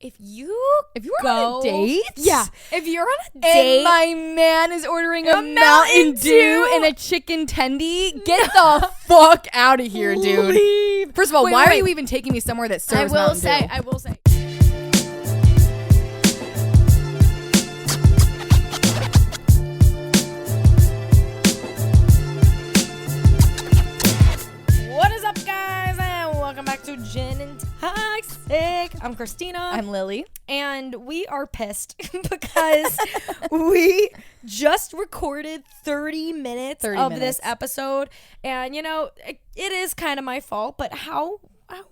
If you're on a date, if you're on a date, and my man is ordering a Mountain Dew and a chicken tendy, get the fuck out of here, dude. Leave. First of all, why are you even taking me somewhere that serves Mountain Dew? I will say. What is up, guys? And welcome back to Gin and Toxic. I'm Christina. I'm Lily. And we are pissed because we just recorded 30 minutes of this episode. And, you know, it is kind of my fault, but how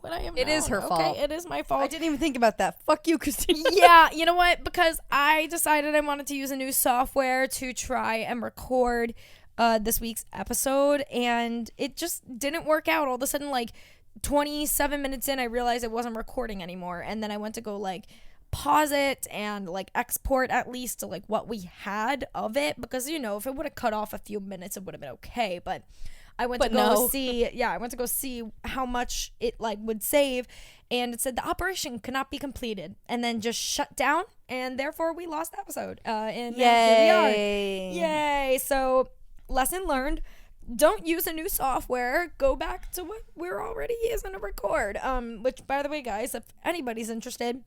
would I have known? It is her fault. It is my fault. I didn't even think about that. Fuck you, Christina. Yeah, you know what? Because I decided I wanted to use a new software to try and record this week's episode, and it just didn't work out. All of a sudden, like 27 minutes in, I realized it wasn't recording anymore, and then I went to go like pause it and like export at least to like what we had of it, because you know, if it would have cut off a few minutes, it would have been okay. But I went to go see how much it like would save, and it said the operation could not be completed, and then just shut down, and therefore we lost the episode. And Yay! Here we are. Yay! So lesson learned. Don't use a new software. Go back to what we're already using to record. Which, by the way, guys, if anybody's interested,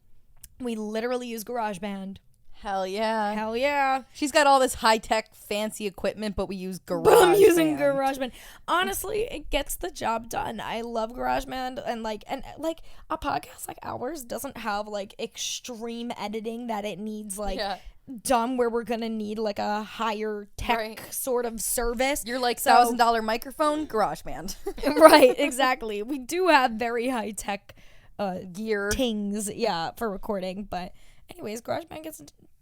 we literally use GarageBand. Hell yeah. Hell yeah. She's got all this high-tech, fancy equipment, but we use GarageBand. But I'm using GarageBand. Honestly, it gets the job done. I love GarageBand, and a podcast like ours doesn't have like extreme editing that it needs done, where we're gonna need like a higher tech sort of service. You're like $1,000 microphone, GarageBand. Right, exactly. We do have very high tech gear things, for recording. But anyways, GarageBand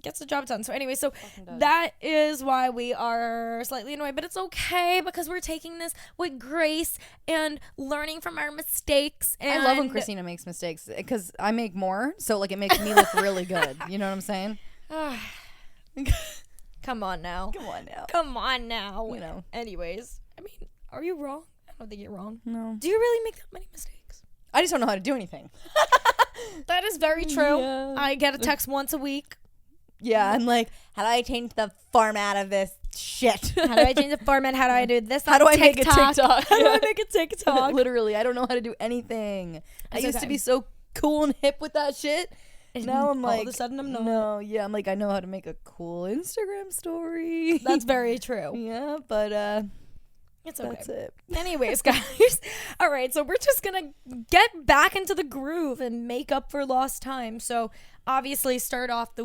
gets the job done. So anyway, so that is why we are slightly annoyed, but it's okay because we're taking this with grace and learning from our mistakes. And I love when Christina makes mistakes because I make more, so like it makes me look really good. You know what I'm saying? Come on now. You know. Anyways, I mean, are you wrong? I don't think you're wrong. No. Do you really make that many mistakes? I just don't know how to do anything. That is very true. Yeah. I get a text once a week. Yeah, I'm like, how do I change the format of this shit? How do I change the format? How do I do this? How do I make a TikTok? How do I make a TikTok? Literally, I don't know how to do anything. I used to be so cool and hip with that shit. Now I'm like, all of a sudden I'm not. No, yeah, I'm like, I know how to make a cool Instagram story. That's very true. Yeah, but it's okay. That's it. Anyways, guys. All right, so we're just gonna get back into the groove and make up for lost time. So obviously start off the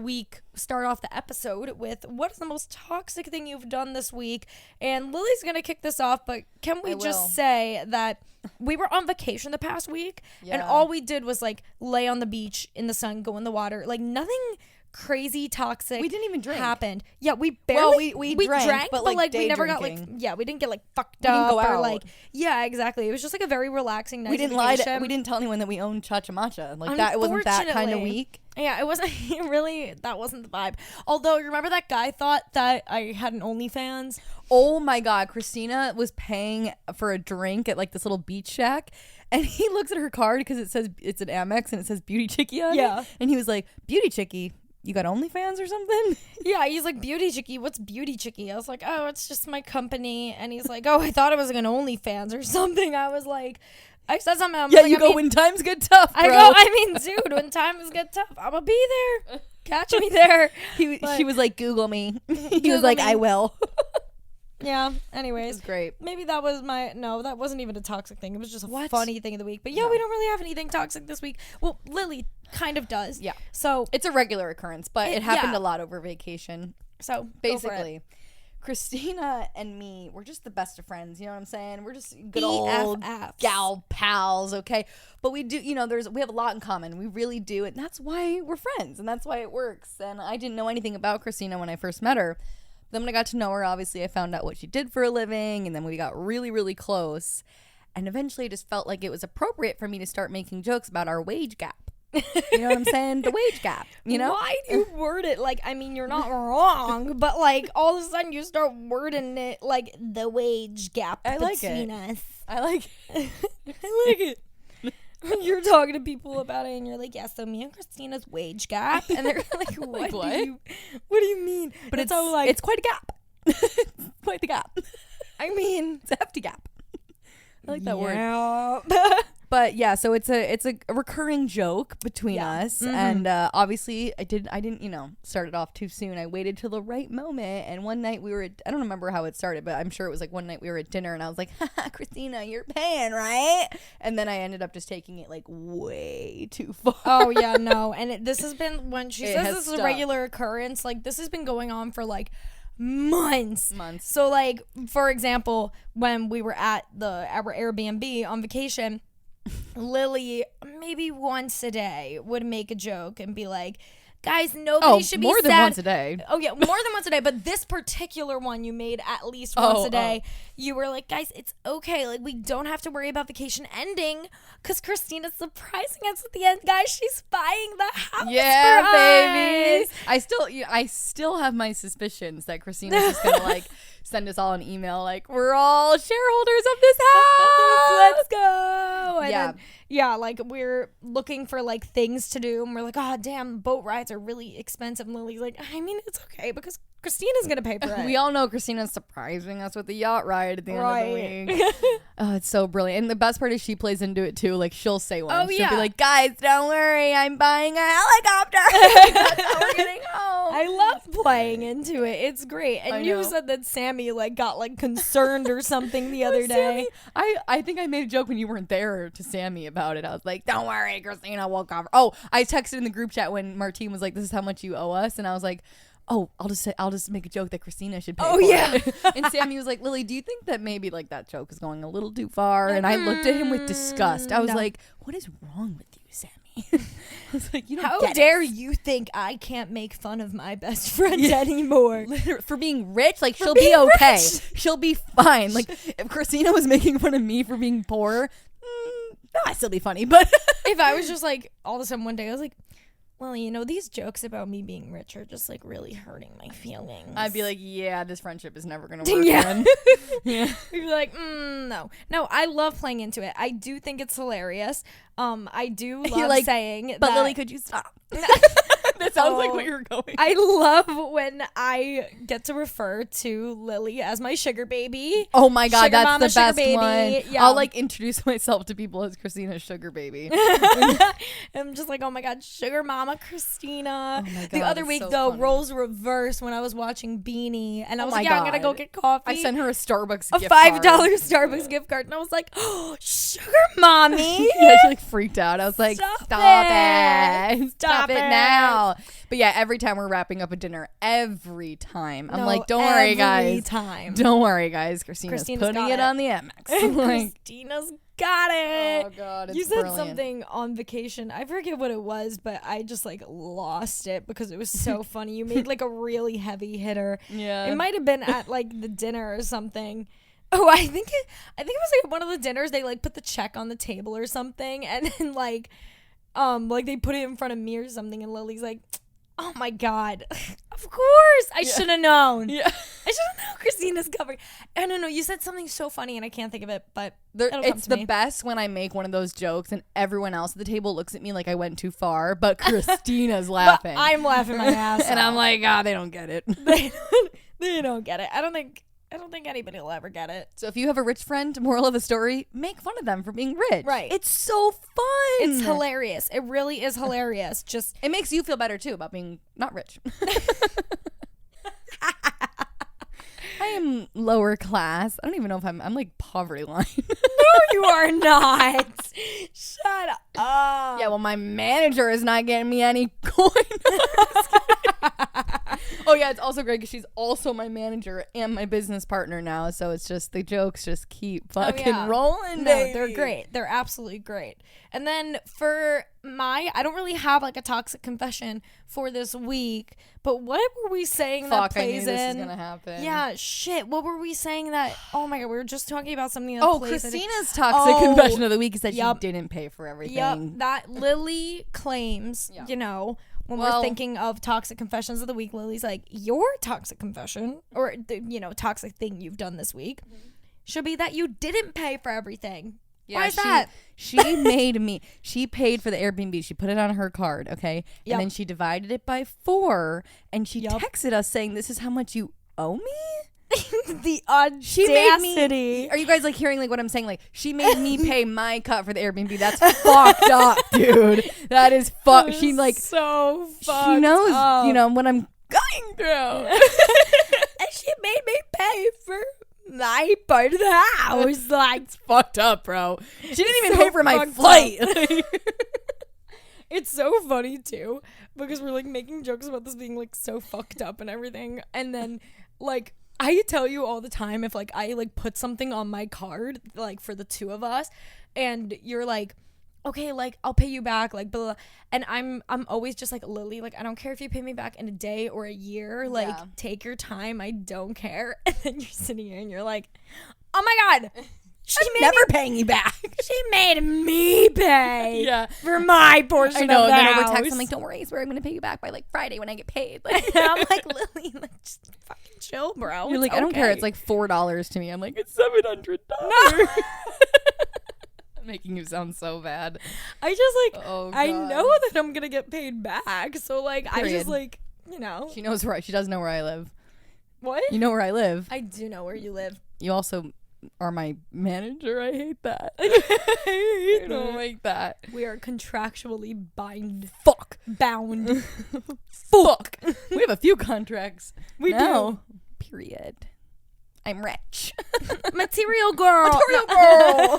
episode with what is the most toxic thing you've done this week. And Lily's gonna kick this off, but can we just say that we were on vacation the past week, and all we did was like lay on the beach in the sun, go in the water, like nothing crazy toxic. We didn't even drink. Happened. Yeah, we barely. We drank, but like we never drinking. got like we didn't get like fucked we didn't up go or out. like exactly. It was just like a very relaxing night. We didn't vacation. we didn't tell anyone that we owned Cha Cha Matcha. Like that, it wasn't that kind of week. Yeah, it wasn't really. That wasn't the vibe. Although, remember that guy thought that I had an OnlyFans? Oh my God, Christina was paying for a drink at like this little beach shack, and he looks at her card because it says it's an Amex and it says Beauty Chickie on it. And he was like, Beauty Chickie, you got OnlyFans or something? Yeah, he's like, Beauty Chickie, what's Beauty Chickie? I was like, oh, it's just my company. And he's like, oh, I thought it was like an OnlyFans or something. I was like, I said something. When times get tough, bro. Dude, when times get tough, I'm gonna be there. Catch me there. She was like, Google me. He was like, I will. Yeah, anyways. It's great. Maybe that was that wasn't even a toxic thing. It was just a funny thing of the week. But we don't really have anything toxic this week. Well, Lily kind of does. Yeah. So it's a regular occurrence, but it happened a lot over vacation. So basically, Christina and me, we're just the best of friends. You know what I'm saying? We're just good BFFs. old gal pals, okay? But we do, we have a lot in common. We really do. And that's why we're friends. And that's why it works. And I didn't know anything about Christina when I first met her. Then when I got to know her, obviously I found out what she did for a living, and then we got really, really close. And eventually I just felt like it was appropriate for me to start making jokes about our wage gap. You know what I'm saying? The wage gap, you know? Why do you word it like, I mean, you're not wrong, but like all of a sudden you start wording it like the wage gap between us. I like it. I like it. You're talking to people about it and you're like, yeah, so me and Christina's wage gap. And they're like, what do you mean? But it's quite a gap. Quite the gap. I mean, it's a hefty gap. I like that word. Yeah. But yeah, so it's a recurring joke between us, and obviously I didn't start it off too soon. I waited till the right moment, and one night I don't remember how it started, but I'm sure it was like one night we were at dinner, and I was like, haha, Christina, you're paying, right? And then I ended up just taking it like way too far. Oh yeah, no, and this has been when she It says has this is a stuck. regular occurrence. Like this has been going on for like months. Months. So like for example, when we were at our Airbnb on vacation, Lily maybe once a day would make a joke and be like, guys, nobody should be more sad. than once a day. Oh yeah, more than once a day. But this particular one you made at least once a day. You were like, guys, it's okay. Like we don't have to worry about vacation ending because Christina's surprising us at the end. Guys, she's buying the house. Yeah, for baby. us. I still have my suspicions that Christina's just gonna like send us all an email like we're all shareholders of this house. Let's go. And Yeah. then, yeah, like we're looking for like things to do and we're like, oh damn, boat rides are really expensive. And Lily's like, I mean, it's okay because Christina's gonna pay for it. We all know Christina's surprising us with the yacht ride at the end of the week. Oh, it's so brilliant. And the best part is she plays into it too. Like she'll say one. Oh, She'll yeah. be like, guys, don't worry, I'm buying a helicopter. That's how we're getting home. I love playing into it. It's great. And I you know. said that Sammy like got like concerned or something the other day. Sammy, I think I made a joke when you weren't there to Sammy about it. I was like, don't worry, Christina will cover. Oh, I texted in the group chat when Martine was like, this is how much you owe us. And I was like, oh, I'll just make a joke that Christina should pay for it. And Sammy was like, Lily, do you think that maybe like that joke is going a little too far? And I looked at him with disgust. I was No. like, what is wrong with you, Sammy? I was like, you don't How get dare it. you think I can't make fun of my best friend anymore? For being rich, like she'll be being okay. rich. She'll be fine. Like if Christina was making fun of me for being poor, I'd still be funny. But If I was just like all of a sudden one day I was like, well, you know, these jokes about me being rich are just like really hurting my feelings. I'd be like, yeah, this friendship is never gonna work. Yeah. Man. Yeah. We'd be like, no, I love playing into it. I do think it's hilarious. I do love like, saying But that. Lily, could you stop? That sounds like where you're going. I love when I get to refer to Lily as my sugar baby. Oh my god, Sugar that's mama, the sugar best baby. one. Yeah. I'll like introduce myself to people as Christina's sugar baby. I'm just like, oh my god, sugar mama Christina. Oh my The God, other it's week so though, funny. roles reversed when I was watching Beanie, and I Oh was my like, yeah, I'm gonna go God. get coffee. I sent her a Starbucks a gift $5 card. Starbucks gift card, and I was like, oh, sugar mommy. Yeah, she like freaked out. I was like, Stop it. Stop it it. now. But yeah, every time we're wrapping up a dinner, every time I'm No, like, don't worry, every guys. time. Don't worry, guys. Christina's Christina's putting got it it. on the MX. Like, Christina's got it. oh god, it's You said brilliant. something on vacation. I forget what it was, but I just like lost it because it was so funny. You made like a really heavy hitter. Yeah. It might have been at like the dinner or something. Oh, I think it was like one of the dinners they like put the check on the table or something, and then like they put it in front of me or something, and Lily's like, oh my god, of course I should have known. Yeah. I should have known Christina's covering. I don't know. You said something so funny and I can't think of it, but it'll come It's to the me. best when I make one of those jokes and everyone else at the table looks at me like I went too far, but Christina's But laughing. I'm laughing my ass and I'm off. like, they don't get it. They don't get it. I don't think anybody will ever get it. So if you have a rich friend, moral of the story, make fun of them for being rich. Right. It's so fun. It's hilarious. It really is hilarious. Just It makes you feel better too about being not rich. I am lower class. I don't even know if I'm like poverty line. no, you are not. Shut up. Yeah, well, my manager is not getting me any coin. Oh yeah, it's also great because she's also my manager and my business partner now. So it's just the jokes just keep fucking rolling. No, baby. they're great. They're absolutely great. And then for I don't really have like a toxic confession for this week, but what were we saying that Fuck, I knew plays this in? was gonna happen. Yeah, shit. What were we saying that? Oh my god, we were just talking about something that Oh, plays. I think- Christina's toxic confession of the week is that Yup. she didn't pay for everything. Yep, that Lily claims, Yeah. you know, when Well- we're thinking of toxic confessions of the week, Lily's like, your toxic confession, or the, toxic thing you've done this week, should be that you didn't pay for everything. Yeah, Why is that? She paid for the Airbnb. She put it on her card, okay? Yep. And then she divided it by 4, and she Yep. texted us saying, "This is how much you owe me?" The audacity. She made me. Are you guys like hearing like what I'm saying? Like, she made me pay my cut for the Airbnb. That's fucked up, dude. That is fuck. She like so fucked she knows, up. you know, what I'm going through. And she made me pay for my part of the house. Like, It's fucked up, bro. She didn't even so pay for my fucked flight. it's so funny too because we're like making jokes about this being like so fucked up and everything, and then like I tell you all the time if like I like put something on my card like for the two of us, and you're like, okay, like I'll pay you back, like blah, blah. And I'm always just like, Lily, like I don't care if you pay me back in a day or a year, like Yeah. take your time, I don't care. And then you're sitting here and you're like, oh my god, I'm never paying you back. she made me pay Yeah. for my portion I know. of And the then over house. text, I'm like, "Don't worry, I swear I'm gonna pay you back by like Friday when I get paid." Like, And I'm like, Lily, like just fucking chill, bro. you're like, It's "I don't care. okay." It's like $4 to me." I'm like, "It's $700." No. I'm making you sound so bad. I just like Oh, I God. know that I'm gonna get paid back, so like I Period. just like, you know, She knows where. She does know where I live. what? You know where I live. I do know where you live. You also are my manager. I hate that. I I don't like that. We are contractually bound. Fuck. Fuck. We have a few contracts. We now. Period. I'm rich. Material girl. Material girl.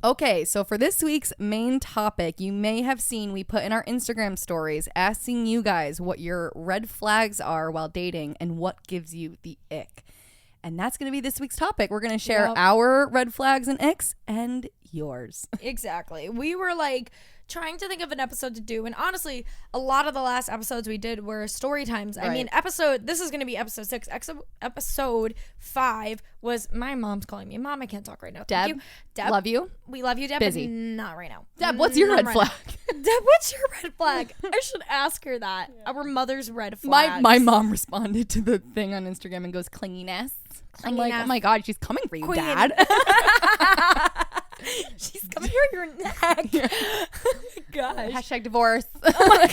Okay, so for this week's main topic, you may have seen we put in our Instagram stories asking you guys what your red flags are while dating and what gives you the ick. And that's going to be this week's topic. We're going to share Yep. our red flags and icks and yours. Exactly. We were like trying to think of an episode to do, and honestly, a lot of the last episodes we did were story times. I Right. mean, this is going to be episode 6. Episode 5 was my mom's calling me. Mom, I can't talk right now. Deb, Thank you. Deb, love you. we love you, Deb. Busy. But not right now. Deb, what's your Not red right flag? now. Deb, what's your red flag? I should ask her that. Our mother's red flag. My mom responded to the thing on Instagram and goes, clinginess. I'm like, Clinginess. oh my God, she's coming for you, Queen. Dad. She's coming here your neck. Oh my gosh. Hashtag divorce. Oh my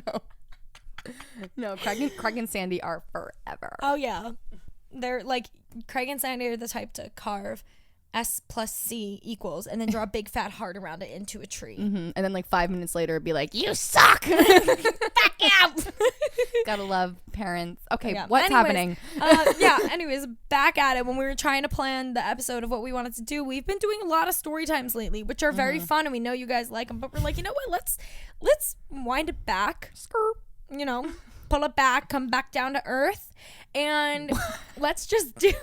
God. No, Craig and Sandy are forever. Oh yeah, they're like Craig and Sandy are the type to carve S plus C equals and then draw a big fat heart around it into a tree. And then like 5 minutes later, it'd be like, you suck. Back out. Gotta love parents. Okay, Yeah. what's Anyways, happening? Anyways, back at it. When we were trying to plan the episode of what we wanted to do, we've been doing a lot of story times lately, which are very fun, and we know you guys like them. But we're like, you know what? Let's wind it back. You know, pull it back, come back down to earth, and let's just do.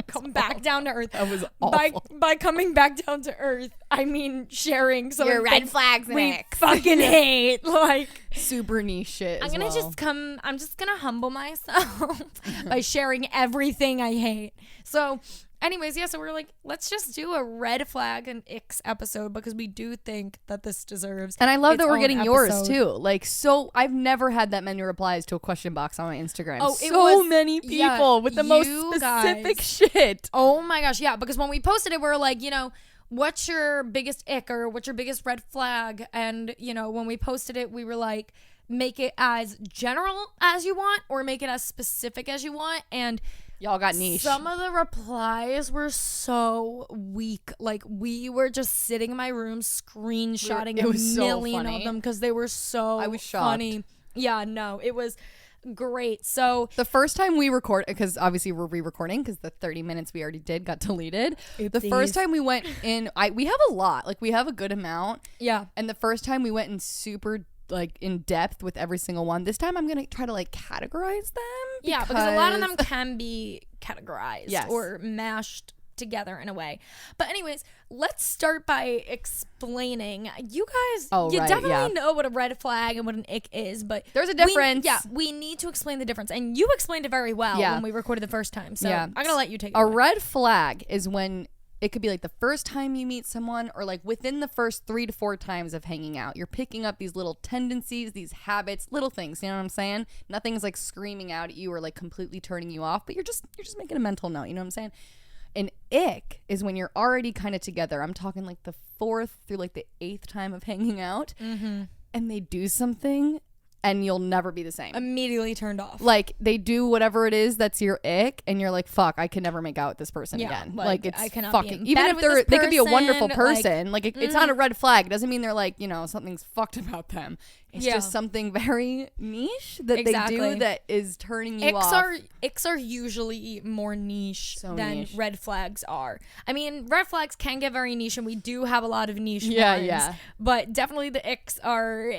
Come back down to earth. That was awful. By coming back down to earth, I mean sharing some Your of the red things flags and we icks. fucking hate. Like, Super niche shit. I'm as gonna well. I'm just gonna humble myself by sharing everything I hate. So anyways, yeah, so we're like, let's just do a red flag and icks episode because we do think that this deserves. And I love its that we're own getting yours episode. too. Like, so I've never had that many replies to a question box on my Instagram. Oh, it so was- many people yeah, with the most you specific guys. shit. Oh my gosh, yeah, because when we posted it, we were like, you know, what's your biggest ick or what's your biggest red flag? And, you know, when we posted it, we were like, make it as general as you want or make it as specific as you want. And Y'all got niche. some of the replies were so weak. Like, we were just sitting in my room screenshotting It a was so million funny. of them because they were so I was shocked. funny. Yeah, no, it was great. So The first time we record, because obviously we're re-recording because the 30 minutes we already did got deleted. The Oopsies. first time we went in, we have a lot. Like, we have a good amount. yeah. And the first time we went in super like in depth with every single one. This time I'm gonna try to like categorize them. Yeah, because a lot of them can be categorized Yes. or mashed together in a way. But anyways, let's start by explaining. You guys, Oh, you right, definitely yeah. know what a red flag and what an ick is, but There's a difference. we need to explain the difference. And you explained it very well Yeah. when we recorded the first time. So Yeah. I'm going to let you take it A away. red flag is when it could be like the first time you meet someone or like within the first 3 to 4 times of hanging out. You're picking up these little tendencies, these habits, little things, you know what I'm saying? Nothing's like screaming out at you or like completely turning you off, but you're just making a mental note, you know what I'm saying? an ick is when you're already kind of together. I'm talking like the 4th through like the 8th time of hanging out, and they do something and you'll never be the same. Immediately turned off. Like they do whatever it is that's your ick, and you're like, "Fuck, I can never make out with this person again." Like it's I cannot fucking. be in Even bed if with they this could be a wonderful person, person, like it's not a red flag. It doesn't mean they're like something's fucked about them. It's just something very niche that they do that is turning you off. Icks are usually more niche than niche. red flags are. I mean, red flags can get very niche, and we do have a lot of niche ones. Yeah. But definitely the icks are,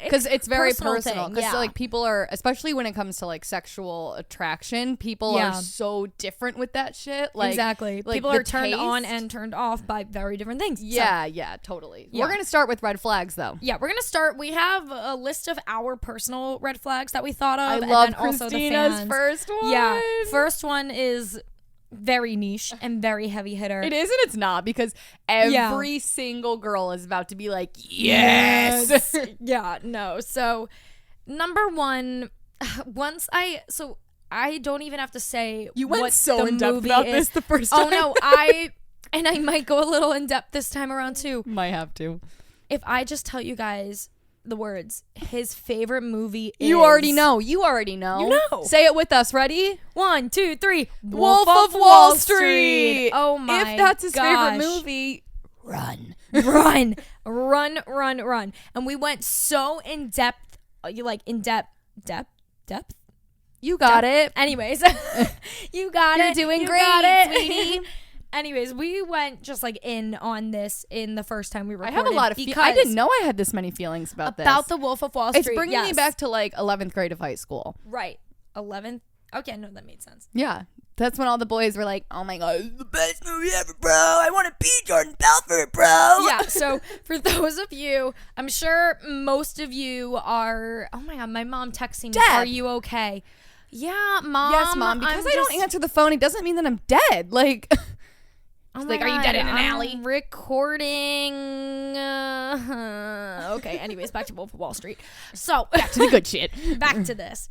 because it's very personal. thing, Because like people are, especially when it comes to like sexual attraction, people are so different with that shit. Like exactly, like people the are turned on taste. and turned off by very different things. Yeah, totally. Yeah. We're gonna start with red flags though. Yeah, we're gonna start. We have a list of our personal red flags that we thought of. I and love then also the Christina's fans. first one. Yeah, first one is very niche and very heavy hitter. It is and it's not, because every single girl is about to be like, yes. Yeah, no. So number one, I don't even have to say You went what so the in depth movie about is. this the first time. Oh no, and I might go a little in depth this time around too. Might have to. If I just tell you guys the words, his favorite movie is... You already know. You know. Say it with us. Ready? 1, 2, 3. Wolf of Wall Street. Oh my If that's his gosh. favorite movie, run. run. And we went so in depth, depth. You got it. Anyways, you got You're it. doing You great, got it. sweetie. Anyways, we went just like in on this in the first time we I recorded. have a lot of I didn't know I had this many feelings about this. About the Wolf of Wall Street. It's bringing me yes. back to like 11th grade of high school. Right. 11th. Okay, no, that made sense. Yeah. That's when all the boys were like, "Oh my god, it's the best movie ever, bro. I want to be Jordan Belfort, bro." Yeah, so for those of you, I'm sure most of you are, oh my god, my mom texting me, Deb. "Are you okay?" Yeah, Mom. Yes, Mom. Because I don't answer the phone, it doesn't mean that I'm dead. Like, Oh she's my like, "Are you God, dead in an I'm alley?" recording. Okay, anyways, back to Wolf of Wall Street. So Back to the good shit. back to this.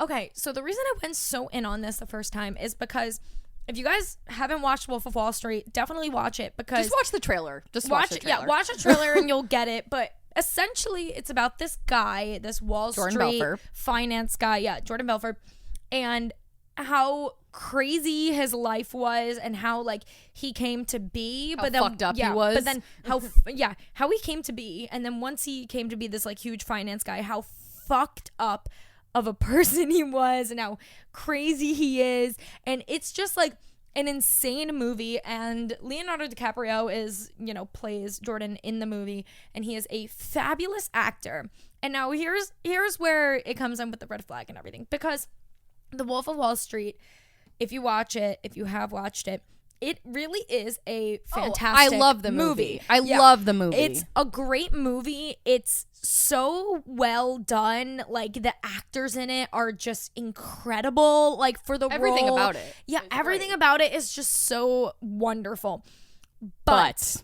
Okay, so the reason I went so in on this the first time is because if you guys haven't watched Wolf of Wall Street, definitely watch it, because Just watch the trailer. Just watch the trailer. Yeah, watch the trailer and you'll get it. But essentially, it's about this guy, this Wall Jordan Street Belfort. finance guy. Yeah, Jordan Belfort, and how crazy his life was and how like he came to be, but then fucked up he was. But then how he came to be, and then once he came to be this like huge finance guy, how fucked up of a person he was and how crazy he is. And it's just like an insane movie. And Leonardo DiCaprio plays Jordan in the movie, and he is a fabulous actor. And now here's where it comes in with the red flag and everything, because The Wolf of Wall Street, if you have watched it, it really is a fantastic I love the movie. I love the movie. It's a great movie. It's so well done. Like, the actors in it are just incredible. Like, for the Everything role. about it. Yeah, is everything great. about it is just so wonderful. But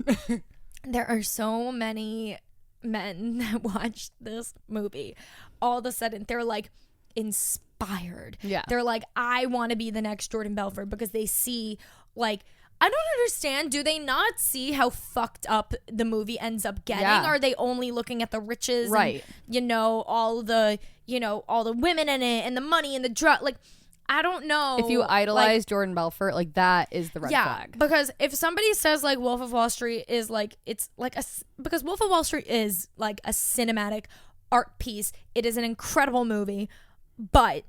there are so many men that watch this movie. All of a sudden, they're like inspired. Yeah. They're like, I want to be the next Jordan Belfort, because they see, like, I don't understand. Do they not see how fucked up the movie ends up getting? Yeah. Are they only looking at the riches? Right. And, all the women in it and the money and the drug. Like, I don't know. If you idolize Jordan Belfort, like, that is the red flag. Because if somebody says like Wolf of Wall Street is like, it's like because Wolf of Wall Street is like a cinematic art piece. It is an incredible movie. But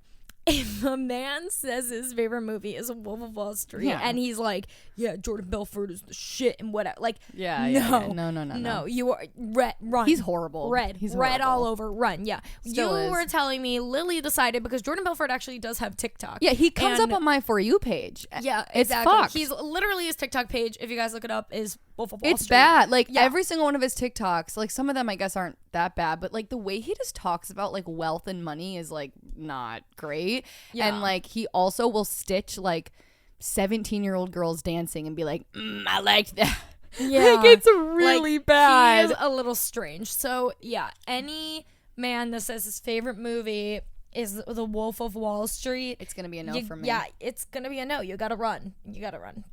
if a man says his favorite movie is Wolf of Wall Street, and he's like, yeah, Jordan Belfort is the shit and whatever, like, no, you are run. He's horrible. He's red all over. Run. Yeah, Still you is. were telling me Lily decided, because Jordan Belfort actually does have TikTok. Yeah, he comes up on my For You page. Yeah, it's exactly. fucked. He's literally, his TikTok page, if you guys look it up, is Wolf of Wall It's Street. bad. Like, every single one of his TikToks, like, some of them I guess aren't that bad, but like the way he just talks about like wealth and money is like not great. Yeah. And like he also will stitch like 17-year-old girls dancing and be like, I like that. Yeah. Like, it's really bad. He is a little strange. So yeah, any man that says his favorite movie is the Wolf of Wall Street, it's gonna be a no for me. Yeah, it's gonna be a no. You gotta run.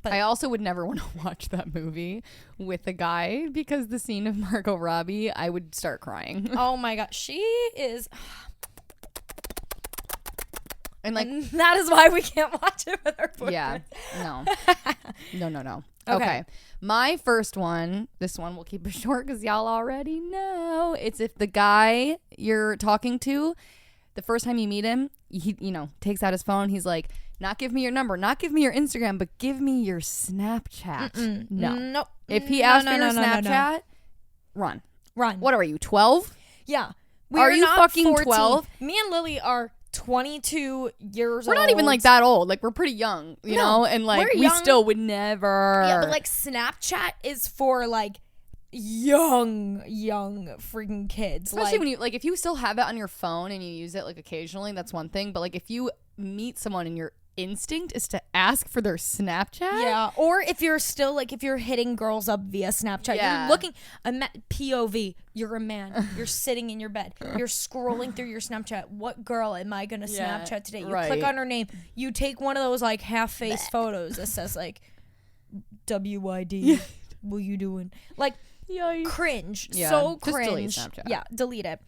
But I also would never want to watch that movie with a guy, because the scene of Margot Robbie, I would start crying. Oh my god, she is. And like, and that is why we can't watch it with our boyfriend. Yeah, no. Okay. My first one, this one we'll keep it short because y'all already know. It's if the guy you're talking to, the first time you meet him, he, takes out his phone. He's like, not give me your number, not give me your Instagram, but give me your Snapchat. No. Nope. If he asks for your Snapchat, run. What are you, 12? Yeah. Are you fucking 12? Me and Lily are 22 years old. We're not even like that old. Like, we're pretty young, you know? And like, we still would never. Yeah, but like Snapchat is for like young freaking kids. Especially when you, like, if you still have it on your phone and you use it like occasionally, that's one thing. But like, if you meet someone and your instinct is to ask for their Snapchat. Yeah. Or if you're still like, if you're hitting girls up via Snapchat, you're looking, POV, you're a man, you're sitting in your bed, you're scrolling through your Snapchat. What girl am I going to Snapchat today? You click on her name, you take one of those like half-face photos that says like, WYD, what you doing? Like, cringe. Yeah. So Just cringe. delete Snapchat. Yeah, delete it.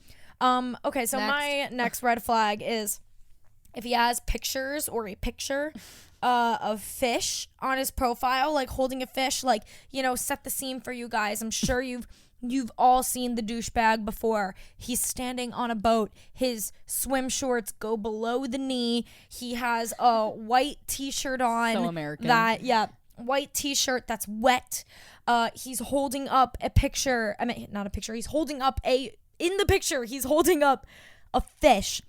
Okay, so my next red flag is if he has pictures or a picture of fish on his profile, like holding a fish, like, set the scene for you guys. I'm sure you've all seen the douchebag before. He's standing on a boat. His swim shorts go below the knee. He has a white t-shirt on. So American. White t-shirt that's wet. He's holding up a picture. Not a picture. He's holding up in the picture, he's holding up a fish.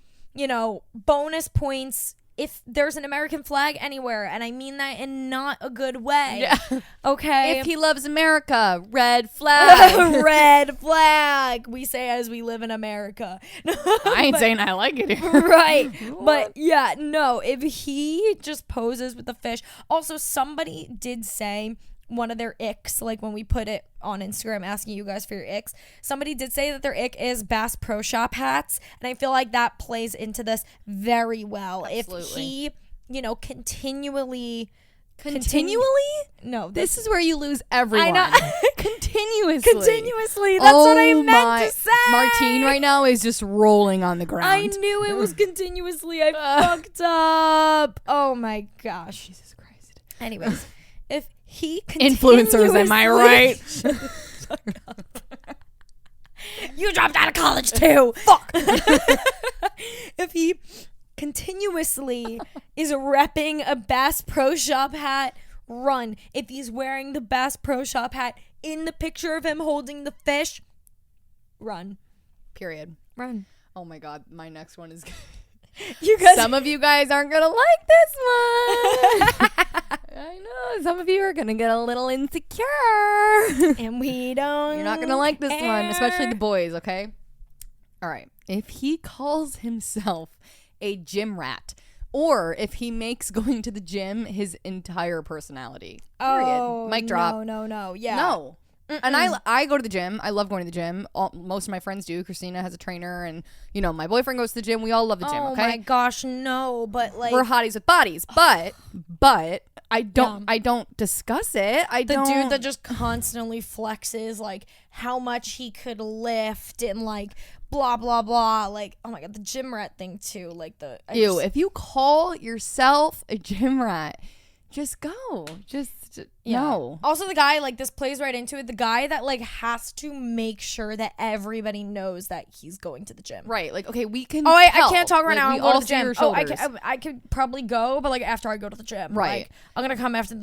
Bonus points if there's an American flag anywhere, and I mean that in not a good way. Yeah. Okay. If he loves America, red flag. Red flag. We say as we live in America. I ain't saying I like it here. Right. But yeah, no, if he just poses with the fish. Also, somebody did say one of their icks, like when we put it on Instagram asking you guys for your icks, somebody did say that their ick is Bass Pro Shop hats, and I feel like that plays into this very well. Absolutely. If he, continually no, this is where you lose everyone. I know. Continuously. That's what I meant to say. Martine right now is just rolling on the ground. I knew it was continuously. I fucked up. Oh my gosh. Jesus Christ. Anyways, if he influencers, am I right? Shut up. You dropped out of college too. Fuck. If he continuously is repping a Bass Pro Shop hat, run. If he's wearing the Bass Pro Shop hat in the picture of him holding the fish, run. Period. Run. Oh my god, my next one is you guys. Some of you guys aren't gonna like this one. I know some of you are gonna get a little insecure, and we don't. You're not gonna like this one, especially the boys. Okay. All right. If he calls himself a gym rat, or if he makes going to the gym his entire personality. Period. Oh, mic drop. No. Yeah. No. Mm-mm. And I go to the gym. I love going to the gym. Most of my friends do. Christina has a trainer, and my boyfriend goes to the gym. We all love the gym. Okay. Oh my gosh, no! But like we're hotties with bodies. But I don't discuss it. The dude that just constantly flexes like how much he could lift and like blah blah blah. Like, oh my god, the gym rat thing too. Like if you call yourself a gym rat, just go. No. Also, the guy, like, this plays right into it. The guy that, like, has to make sure that everybody knows that he's going to the gym. Right. Like, okay, we can. Oh, I can't talk right now. I'm going to the gym. Oh, I could probably go, but, like, after I go to the gym. Right. Like, I'm going to come after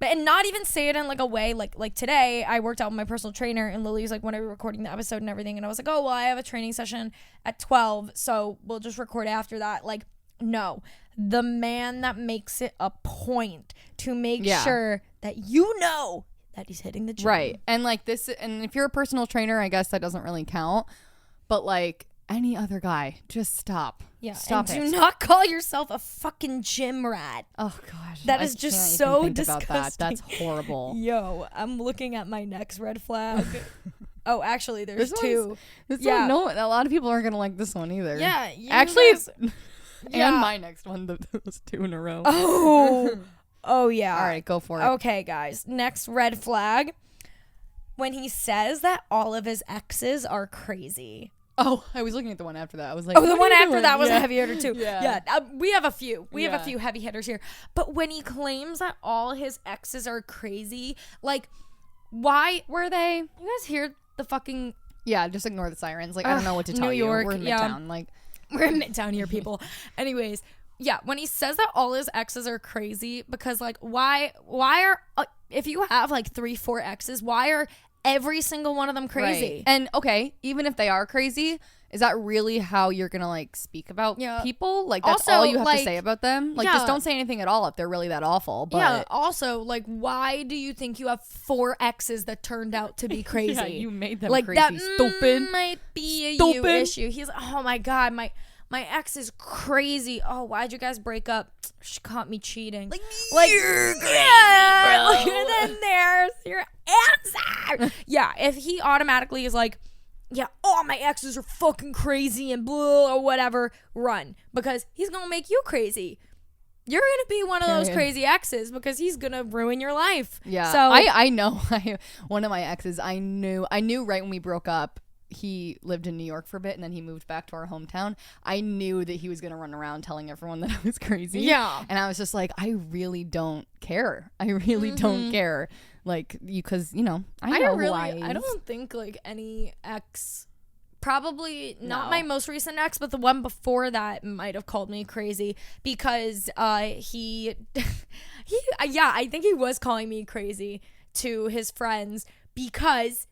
and not even say it in, like, a way, like today, I worked out with my personal trainer, and Lily's like, when are we recording the episode and everything? And I was like, oh, well, I have a training session at 12, so we'll just record after that. Like, no. The man that makes it a point to make sure that that he's hitting the gym. Right. And like this, and if you're a personal trainer, I guess that doesn't really count. But like any other guy, just stop. Yeah. Stop and do not call yourself a fucking gym rat. Oh gosh. That is just so disgusting. About that. That's horrible. Yo, I'm looking at my next red flag. Oh, actually, there's two. This one, no, a lot of people aren't gonna like this one either. Yeah, actually, yeah. and my next one, those two in a row. Oh yeah. All right, go for it. Okay, guys. Next red flag. When he says that all of his exes are crazy. Oh, I was looking at the one after that. I was like, oh, the one after that was a heavy hitter too. Yeah. We have a few. We have a few heavy hitters here. But when he claims that all his exes are crazy, like, why were they? You guys hear the fucking? Yeah, just ignore the sirens. Like, I don't know what to tell New York, you. We're in Midtown. Like, we're in Midtown here, people. Anyways, yeah, when he says that all his exes are crazy, because like, why are if you have like 3-4 exes, why are every single one of them crazy? Right. And okay, even if they are crazy, is that really how you're gonna like speak about people? Like, that's also, all you have like, to say about them? Like, just don't say anything at all if they're really that awful. But yeah, also, like, why do you think you have 4 exes that turned out to be crazy? Yeah, you made them like, crazy. That stupid. might be a you issue. He's like, oh my God, my ex is crazy. Oh, why'd you guys break up? She caught me cheating. Like you're crazy, bro. And then there's your answer. Yeah, if he automatically is like, yeah, all my exes are fucking crazy and blah or whatever, run. Because he's going to make you crazy. You're going to be one of those crazy exes because he's going to ruin your life. Yeah, so I know. One of my exes, I knew right when we broke up, he lived in New York for a bit and then he moved back to our hometown. I knew that he was going to run around telling everyone that I was crazy. Yeah. And I was just like, I really don't care. I really don't care. Like, because, I know I don't think like any ex, probably not my most recent ex, but the one before that might have called me crazy because I think he was calling me crazy to his friends because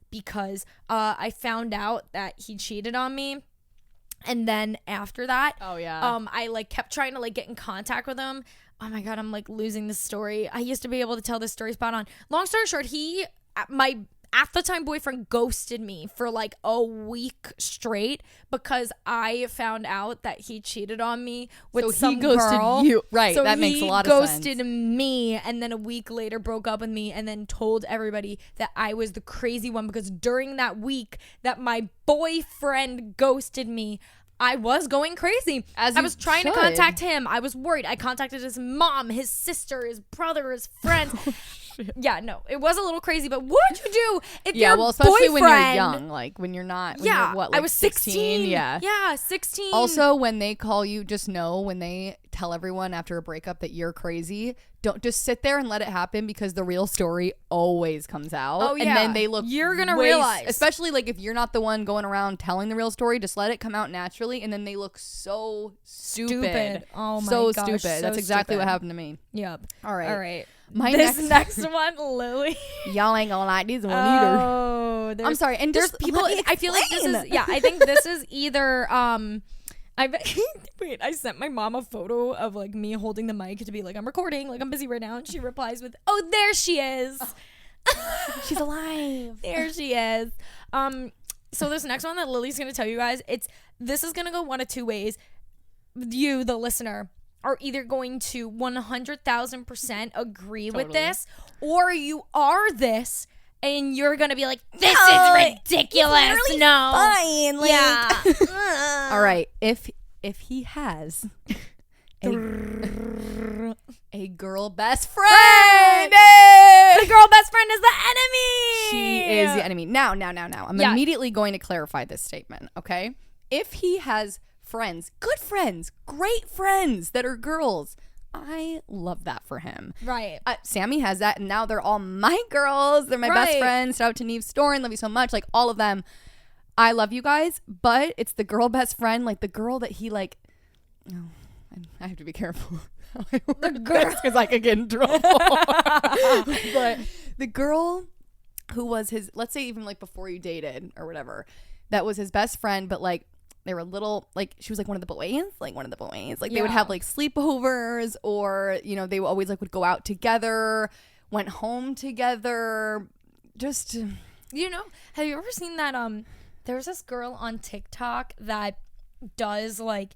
I found out that he cheated on me. And then after that, I like kept trying to like get in contact with him. Oh my God, I'm like losing this story. I used to be able to tell this story spot on. Long story short, my at the time boyfriend ghosted me for like a week straight because I found out that he cheated on me with some girl. So he ghosted you. Right, so that makes a lot of sense. He ghosted me and then a week later broke up with me and then told everybody that I was the crazy one because during that week that my boyfriend ghosted me, I was going crazy. I was trying to contact him. I was worried. I contacted his mom, his sister, his brother, his friends. Yeah, no, it was a little crazy, but what would you do if your especially boyfriend, when you're young, like when you're not, when you're, what, like I was 16. Yeah, 16. Also, when they call you, just know when they tell everyone after a breakup that you're crazy, don't just sit there and let it happen because the real story always comes out. Oh, yeah. And then they look, you're going to realize. Especially like if you're not the one going around telling the real story, just let it come out naturally and then they look so stupid. Oh my so gosh. Stupid. So That's exactly stupid. What happened to me. Yep. All right. This next one, Lily. Y'all ain't gonna like this one either. Oh, I'm sorry. And there's people. I feel like this is. Yeah, I think this is either. Wait, I sent my mom a photo of like me holding the mic to be like I'm recording, like I'm busy right now, and she replies with, "Oh, there she is. Oh. She's alive. There she is." So this next one that Lily's gonna tell you guys, this is gonna go one of two ways. You, the listener, are either going to 100,000% agree with this, or you are this, and you're gonna be like, "This is ridiculous." Really no, fine. Like, yeah. All right. If he has a girl best friend, the girl best friend is the enemy. She is the enemy. Now. I'm immediately going to clarify this statement. Okay, if he has friends, good friends, great friends that are girls, I love that for him. Right. Sammy has that, and now they're all my girls. They're my best friends. Shout out to Neve Storin. Love you so much. Like, all of them. I love you guys, but it's the girl best friend, like the girl that he like. Oh, I have to be careful. The girl, because I could get in trouble. But the girl who was his, let's say even like before you dated or whatever, that was his best friend, but like they were little, like she was like one of the boys. Like they would have like sleepovers, or they always like would go out together, went home together. Just have you ever seen that there's this girl on TikTok that does like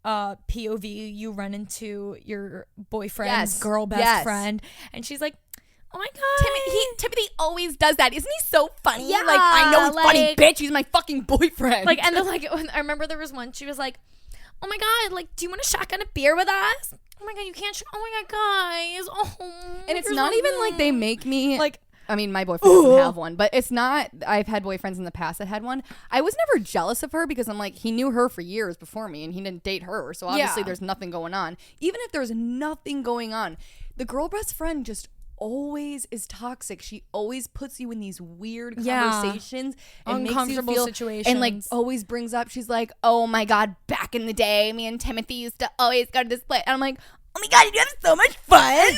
POV, you run into your boyfriend's girl best friend, and she's like, oh my god, Timothy always does that. Isn't he so funny? Yeah, Like, I know he's funny, like- bitch. He's my fucking boyfriend. like, and then like I remember there was one. She was like, oh my god, like, do you want to shotgun a beer with us? Oh my god, you can't. Oh my god, guys. Oh, and it's not even like they make me like. I mean, my boyfriend doesn't have one, but it's not. I've had boyfriends in the past that had one. I was never jealous of her because I'm like, he knew her for years before me and he didn't date her. So obviously there's nothing going on. Even if there's nothing going on, the girl best friend just always is toxic. She always puts you in these weird conversations and uncomfortable makes you feel, situations. and like always brings up, she's like, oh my God, back in the day, me and Timothy used to always go to this place. And I'm like, oh my God, you have so much fun.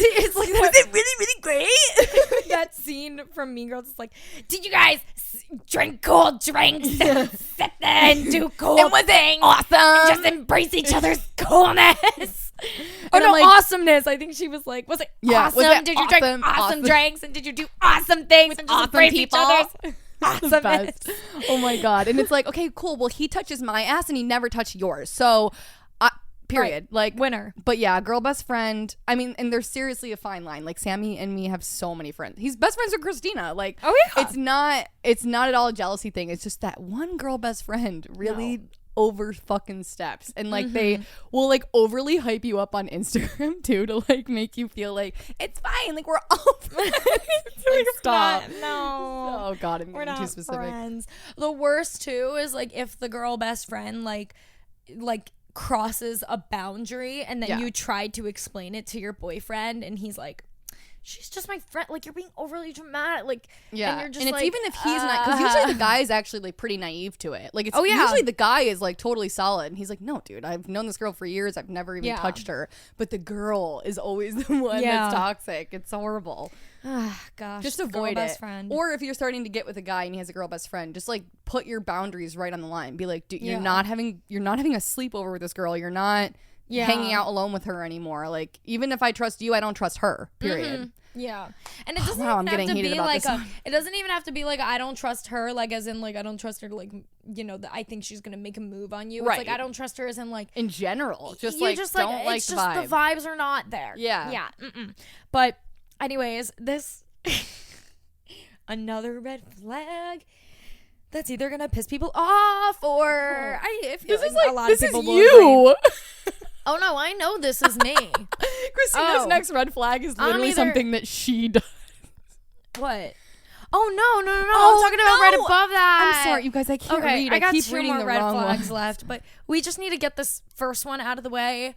It's like Was it really, really great? that scene from Mean Girls. It's like, did you guys drink cold drinks and sit there and do cool And was things? it awesome? And just embrace each other's coolness. Oh And no, I'm like- awesomeness. I think she was like, was it Yeah, awesome? was it Did you drink awesome? awesome Awesome. drinks? And did you do awesome things? And just awesome embrace people? each other's The awesomeness. best. Oh my God. And it's like, okay, cool. Well, he touches my ass and he never touched yours. So, period. Like, Winner. but yeah, girl best friend. I mean, and there's seriously a fine line. Like, Sammy and me have so many friends. He's best friends with Christina. Like, Oh, yeah. it's not at all a jealousy thing. It's just that one girl best friend really over fucking steps, and like they will like overly hype you up on Instagram too to like make you feel like it's fine. Like, we're all friends. Like, stop. No. Oh God, I'm We're getting not too specific. friends. The worst too is like if the girl best friend like crosses a boundary and then Yeah. you try to explain it to your boyfriend and he's like, she's just my friend. Like, you're being overly dramatic. Like, Yeah, and you're just and it's like, even if he's not, because usually the guy is actually like pretty naive to it. Like, it's Oh, yeah. usually the guy is like totally solid, and he's like, no, dude, I've known this girl for years. I've never even Yeah. touched her. But the girl is always the one Yeah. that's toxic. It's horrible. gosh, Just girl avoid best it. friend. Or if you're starting to get with a guy and he has a girl best friend, just like put your boundaries right on the line. Be like, dude, Yeah. you're not having a sleepover with this girl. You're not Yeah. hanging out alone with her anymore. Like, even if I trust you, I don't trust her. Period. Yeah, and it doesn't Wow, I'm even have getting to heated be about like this one. it doesn't even have to be like I don't trust her, like as in like I don't trust her to like I think she's gonna make a move on you. Right. It's like I don't trust her as in like In general, just you like just don't like it's the just vibe. the vibes are not there. Yeah. But anyways, this another red flag that's either gonna piss people off or I feel This like is like a lot this of people is will agree. you. Oh no, I know this is me. Christina's Oh. next red flag is literally either- something that she does. What? Oh no! Oh, I'm talking about right no. above that. I'm sorry, you guys. I can't Okay, read. I got keep two reading more the red wrong flags ones. left, but we just need to get this first one out of the way.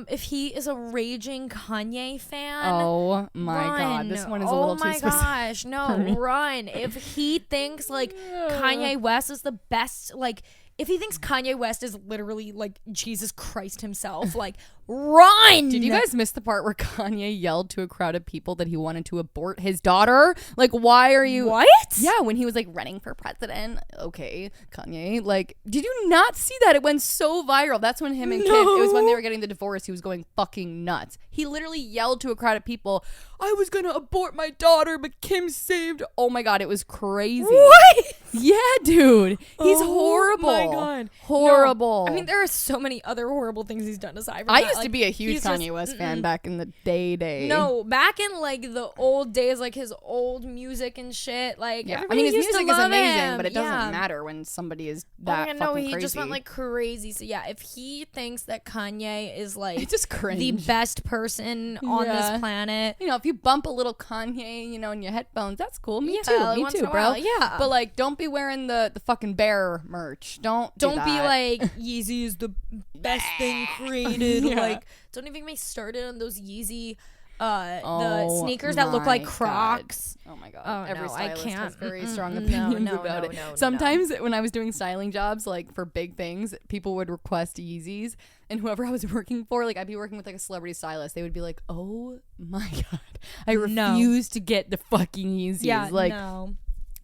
If he is a raging Kanye fan, Oh my run. God, this one is a little too specific. Oh my gosh, no, run! If he thinks like Kanye West is the best, like if he thinks Kanye West is literally like Jesus Christ himself, like run! Did you guys miss the part where Kanye yelled to a crowd of people that he wanted to abort his daughter? Like, why are you? What? Yeah, when he was like running for president. Okay, Kanye. Like, did you not see that? It went so viral. That's when him and Kim. It was when they were getting the divorce. He was going fucking nuts. He literally yelled to a crowd of people, "I was gonna abort my daughter, but Kim saved." Oh my God, it was crazy. What? Yeah, dude. He's Oh horrible. my God. Horrible. No, I mean, there are so many other horrible things he's done aside from I that. used to Like, be a huge he's Kanye just- West fan back in the day. No, back in like the old days, like his old music and shit. Like, Yeah, I everybody mean, his used to music is love amazing, him. but it doesn't Yeah. matter when somebody is Oh that my God, no, fucking he crazy. just went like crazy. So yeah, if he thinks that Kanye is like It's just cringe. the best person on Yeah. this planet, You know, if you bump a little Kanye, you know, in your headphones, that's cool. Me Yeah, too. like, Me once too, in a bro. while, yeah. But like, don't be wearing the fucking bear merch. Don't don't be that. like Yeezy is the best thing created. Yeah. Like, don't even get me started on those Yeezy, the Oh sneakers that look like my God. Crocs. Oh my God. Oh, Every no, I stylist can't. has very Mm-mm, strong no, opinions no, about no, it. no, no. Sometimes when I was doing styling jobs, like for big things, people would request Yeezys, and whoever I was working for, like I'd be working with like a celebrity stylist, they would be like, "Oh my God, I No. refuse to get the fucking Yeezys." Yeah, like no.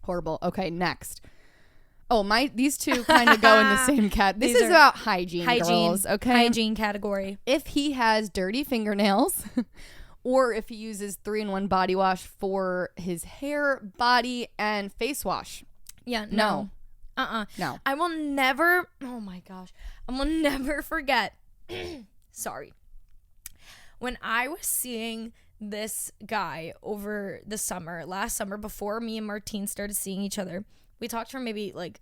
horrible. Okay, next. Oh, these two kind of go in the same cat. This These is are about hygiene, girls, okay? hygiene category. If he has dirty fingernails or if he uses 3-in-1 body wash for his hair, body, and face wash. Yeah, No. no. I will never, oh my gosh, I will never forget, sorry, when I was seeing this guy over the last summer, before me and Martine started seeing each other. We talked for maybe like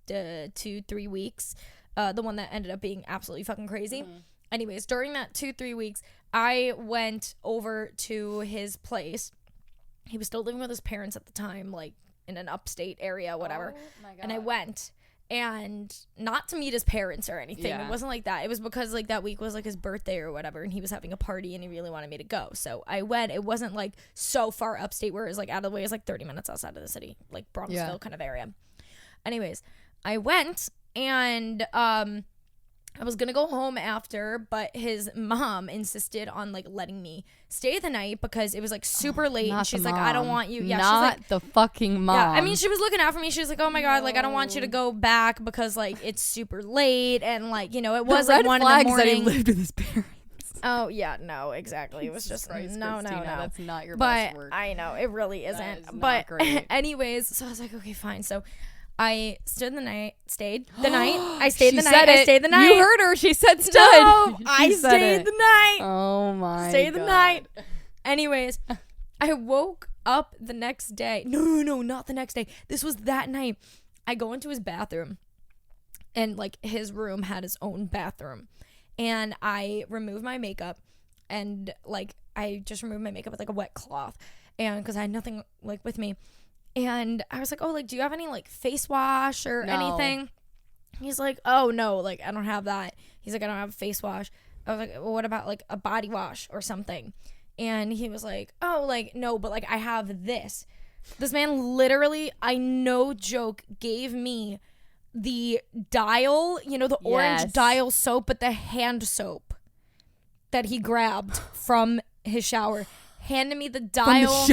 2-3 weeks. The one that ended up being absolutely fucking crazy. Anyways, during that 2-3 weeks, I went over to his place. He was still living with his parents at the time, like in an upstate area, whatever. Oh my God. And I went, and not to meet his parents or anything. Yeah. It wasn't like that. It was because like that week was like his birthday or whatever, and he was having a party and he really wanted me to go. So I went. It wasn't like so far upstate where it was like out of the way. It was like 30 minutes outside of the city, like Bronxville kind of area. Anyways, I went, and I was gonna go home after, but his mom insisted on like letting me stay the night because it was like super late, and she's like, I don't want you. Yeah, not she's like, the fucking mom. yeah, I mean, she was looking out for me. She was like, oh my God, like I don't want you to go back because like it's super late, and like, you know, it was like 1 in the morning. That he lived with his parents. Oh yeah, no, exactly. It was just Christ, no, Christina, that's not your but best work. I know it really That isn't. is not But great. anyways, so I was like, okay, fine. So I stayed the night. I stayed the night. I stayed the night. You heard her. She said stud. No, She I said stayed it. the night. Oh my Stayed the God. night. Anyways, I woke up the next day. No, not the next day. This was that night. I go into his bathroom, and like his room had his own bathroom, and I remove my makeup, and like I just removed my makeup with like a wet cloth, and because I had nothing like with me. And I was like, oh, like, do you have any, like, face wash or anything? He's like, oh, no, like, I don't have that. He's like, I don't have a face wash. I was like, well, what about, like, a body wash or something? And he was like, oh, like, no, but, like, I have this. This man literally, I no joke, gave me the Dial, you know, the orange Dial soap, but the hand soap that he grabbed from his shower. Handed me the Dial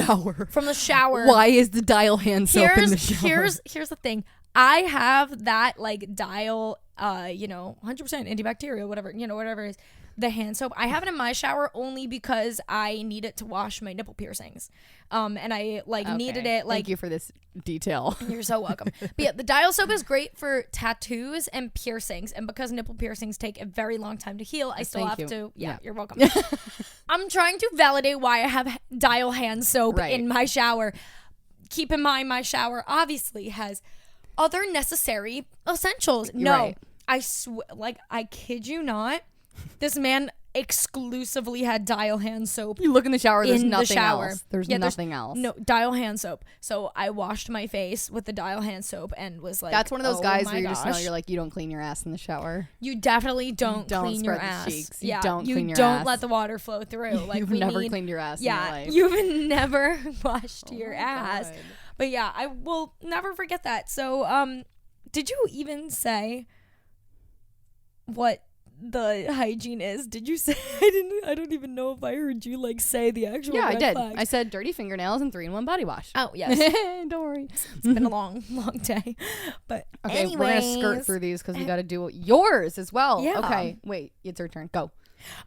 from the shower. Why is the Dial hand soap in the shower? Here's the thing. I have that like Dial, 100% antibacterial, whatever it is, the hand soap. I have it in my shower only because I need it to wash my nipple piercings. And I needed it. Like, thank you for this detail. You're so welcome. But yeah, the Dial soap is great for tattoos and piercings, and because nipple piercings take a very long time to heal, I still have to. Yeah, you're welcome. I'm trying to validate why I have Dial hand soap in my shower. Keep in mind, my shower obviously has other necessary essentials. I kid you not, this man exclusively had Dial hand soap. You look in the shower, there's in nothing the shower. else. There's nothing else. No, Dial hand soap. So I washed my face with the Dial hand soap and was like, that's one of those guys where you gosh. just know you're like, you don't clean your ass in the shower. You definitely don't clean your spread the ass. cheeks. You don't clean your don't ass. let the water flow through. Like You've never cleaned your ass in your life. You've never washed your my ass. God. But yeah, I will never forget that. So did you even say what the hygiene is? Did you say? I don't even know if I heard you like say the actual I did. flags. I said dirty fingernails and 3-in-1 body wash. Oh yes. Don't worry. It's been a long day. But okay, anyways, we're gonna skirt through these because we got to do yours as well. Yeah. Okay, wait, it's her turn. Go.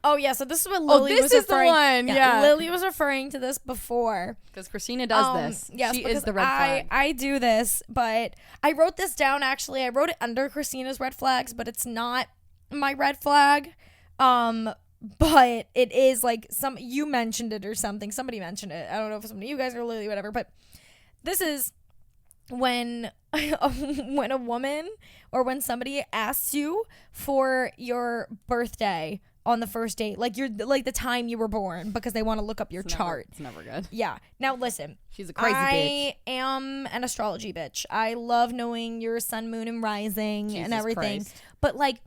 Oh yeah, so this is what Lily this was is referring. the one. Yeah. Lily was referring to this before. Because Christina does this. Yes, she because is the red flag. I do this, but I wrote this down actually. I wrote it under Christina's red flags, but it's not my red flag. But it is like you mentioned it or something. Somebody mentioned it. I don't know if it's somebody, you guys or Lily, whatever. But this is when when a woman or when somebody asks you for your birthday on the first date, like you're like the time you were born, because they want to look up your chart. It's never good. Yeah. Now listen. She's a crazy bitch. I am an astrology bitch. I love knowing your sun, moon, and rising and everything. Christ. But like,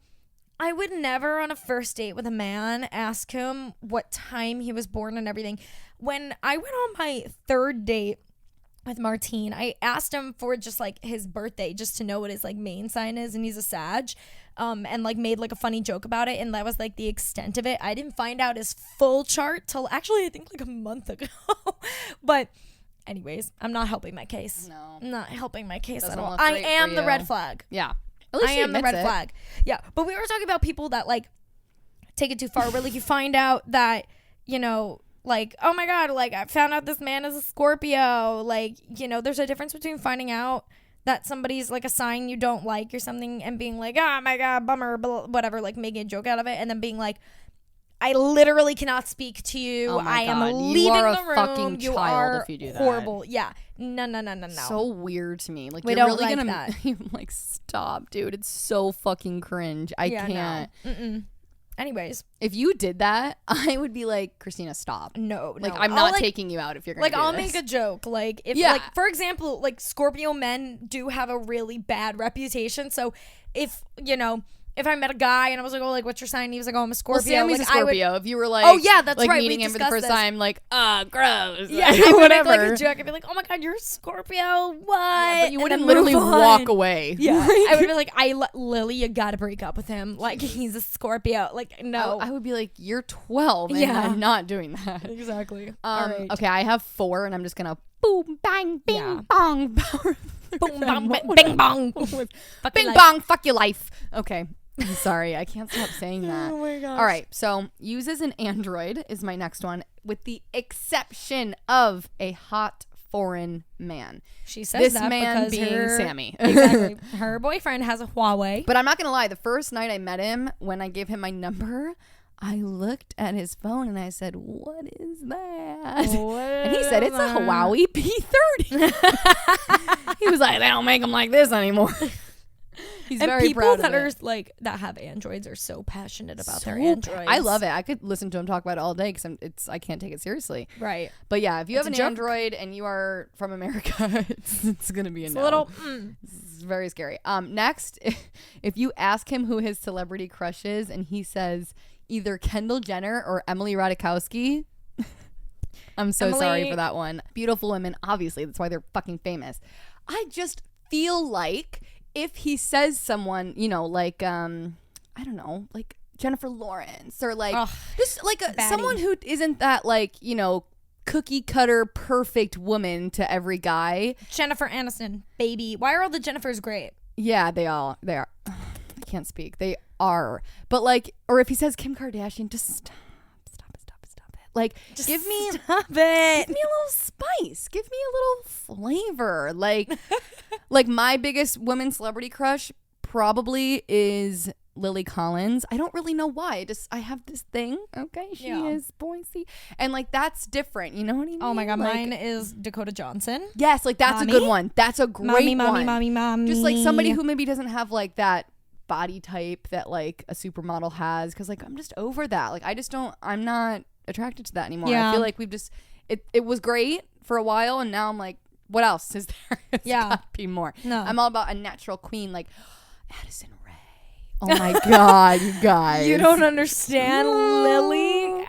I would never on a first date with a man ask him what time he was born and everything. When I went on my third date with Martine, I asked him for just like his birthday, just to know what his like main sign is, and he's a Sag, and like made like a funny joke about it, and that was like the extent of it. I didn't find out his full chart till actually I think like a month ago. But anyways, I'm not helping my case. No. I'm not helping my case Doesn't at all. look I great am for the you. red flag. Yeah. At least I she am the admits red it. flag. Yeah, but we were talking about people that like take it too far, where like you find out that, you know, like, oh my God, like I found out this man is a Scorpio. Like, you know, there's a difference between finding out that somebody's like a sign you don't like or something and being like, oh my God, bummer, whatever, like making a joke out of it, and then being like, I literally cannot speak to you. Oh my I am God. leaving You are the a room. fucking You child are if you do that. horrible. Yeah. No. So weird to me. Like, We you're don't really like gonna that. like, stop, dude. It's so fucking cringe. I can't. No. Anyways, If you did that, I would be like, Christina, stop. no. Like, I'm not taking you out if you're gonna like do I'll this. make a joke. Like if Yeah. like for example, like Scorpio men do have a really bad reputation. So if if I met a guy and I was like, oh, like, what's your sign? And he was like, oh, I'm a Scorpio. Well, Sammy's like, a Scorpio. If you were like, oh yeah, that's like right. meeting we him for the discussed first this. time, like, gross. Yeah, Like, I would make whatever. like a joke. I'd be like, oh my God, you're a Scorpio. What? Yeah, but you And wouldn't then literally move on. walk away. Yeah, I would be like, Lily, you gotta break up with him. Like he's a Scorpio. Like no. I would be like, you're 12 and Yeah. I'm not doing that. Exactly. All right. Okay, I have 4 and I'm just gonna boom, bang, bing, Yeah. bong. Boom, bang, bing, bong. Fuck Bing, your life. bong, fuck your life. Okay. I'm sorry. I can't stop saying that. Oh my gosh. All right. So, uses an Android is my next one, with the exception of a hot foreign man. She says This that man because being her, Sammy. exactly. Her boyfriend has a Huawei. But I'm not going to lie. The first night I met him, when I gave him my number, I looked at his phone and I said, what is that? And he said, it's a Huawei P30. He was like, they don't make them like this anymore. He's And very people proud that of are it. like that have Androids are so passionate about their So Androids. I love it. I could listen to him talk about it all day because I can't take it seriously. Right. But yeah, if you have an a joke. Android and you are from America, it's gonna be a It's no. a little. It's very scary. Next, if you ask him who his celebrity crush is and he says either Kendall Jenner or Emily Ratajkowski, I'm so sorry for that one. Beautiful women, obviously. That's why they're fucking famous. I just feel like if he says someone, like I don't know, like Jennifer Lawrence or like just like someone who isn't that like, cookie cutter perfect woman to every guy. Jennifer Aniston, baby. Why are all the Jennifers great? Yeah, they are. I can't speak. They are. But like, or if he says Kim Kardashian, just stop it. Like, Just give me stop it. Give me a little spice. Give me a little flavor. Like my biggest woman celebrity crush probably is Lily Collins. I don't really know why. I have this thing. Okay, she is Boise, and like that's different. You know what I mean? Oh my God, like, mine is Dakota Johnson. Yes, like that's Mommy? a good one. That's a great one. Mommy. Just like somebody who maybe doesn't have like that body type that like a supermodel has, because like I'm just over that. Like I'm not attracted to that anymore. Yeah. I feel like we've just it was great for a while, and now I'm like, what else is there? It's gotta be more. No. I'm all about a natural queen, like Addison Rae. Oh my God, you guys. You don't understand. Lily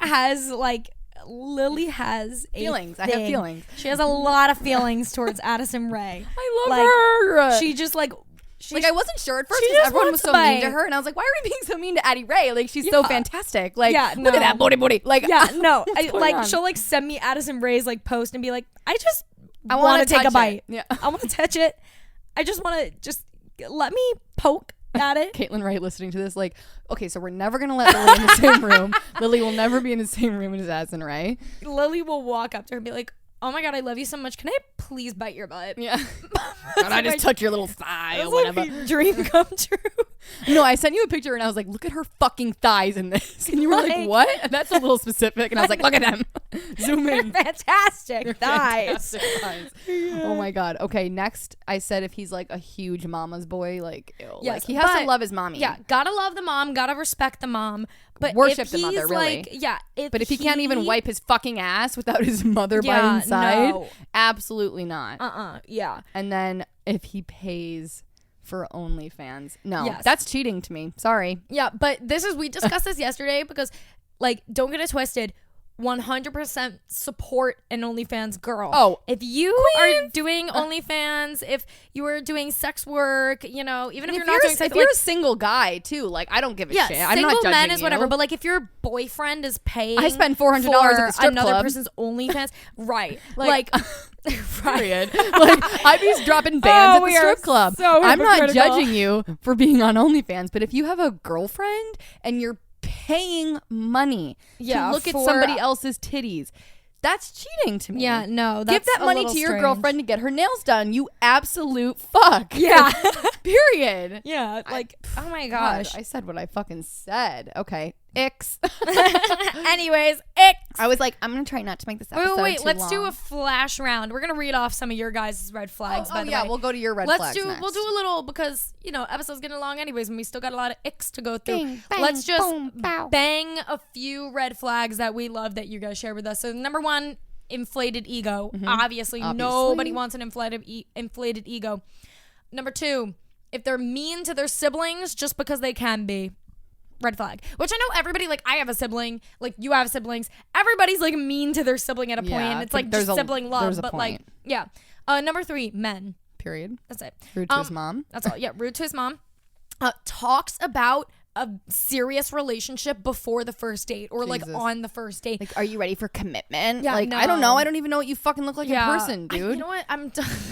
has feelings. a I have thing. feelings. She has a lot of feelings towards Addison Rae. I love Like, her. She just like I wasn't sure at first she because just everyone was wants so to mean buy- to her, and I was like, why are we being so mean to Addie Rae? Like, she's so fantastic. Like, Yeah, look at that booty. Like, yeah, no, going on? she'll like send me Addison Rae's like post and be like, I wanna want to take a touch bite. it. Yeah. I want to touch it. I just want to let me poke at it. Caitlin Wright listening to this, like, okay, so we're never gonna let Lily in the same room. Lily will never be in the same room as Addison Rae. Lily will walk up to her and be like, oh my God, I love you so much. Can I please bite your butt? Yeah. Can I just touch your little thigh or whatever? Like my dream come true. No, I sent you a picture and I was like, look at her fucking thighs in this. And you were like, what? And that's a little specific. And I was like, look at them. Zoom in. Fantastic thighs. Fantastic thighs. Oh my God. Okay, next I said if he's like a huge mama's boy, like, ew. Yes, like he has to but- love his mommy. Yeah, gotta love the mom, gotta respect the mom. But Worship if the mother, he's really. like, yeah, But if he can't even wipe his fucking ass without his mother by his side, no. absolutely not. Yeah. And then if he pays for OnlyFans, no, Yes. that's cheating to me. Sorry. Yeah, but we discussed this yesterday because, like, don't get it twisted. 100% support an OnlyFans girl. Oh, if you are doing OnlyFans, if you are doing sex work, even if you're not doing sex if you're a single guy too, like I don't give a shit. I'm not single judging men is you. wike but like if your boyfriend is paying, I spend $400 at the strip another club. person's OnlyFans, right? Like period. Like I be dropping bands at the strip club. So I'm not hypocritical. judging you for being on OnlyFans, but if you have a girlfriend and you're paying money to look at somebody else's titties, that's cheating to me. Yeah, no, that's give that a money little to your strange. girlfriend to get her nails done. You absolute fuck. Yeah. Period. Yeah, like oh my God, gosh. I said what I fucking said. Okay. Icks. Anyways, icks. I was like, I'm gonna try not to make this episode Wait, too let's long. do a flash round. We're gonna read off some of your guys' red flags. by the way. We'll go to your red flags next. We'll do a little, because episode's getting long anyways, and we still got a lot of icks to go through. Bing, bang, Let's just boom, bow. bang a few red flags that we love that you guys share with us. So number 1, inflated ego. Obviously, nobody wants an inflated ego. Number 2, if they're mean to their siblings just because they can be. Red flag. Which I know everybody, like, I have a sibling, like, you have siblings. Everybody's, like, mean to their sibling at a point. And it's, like, just sibling love. But, like, yeah. Number 3, men. Period. That's it. Rude to his mom. That's all. Yeah, rude to his mom. Talks about a serious relationship before the first date or, like, on the first date. Like, are you ready for commitment? Yeah, like, no. I don't know. I don't even know what you fucking look like in person, dude. You know what?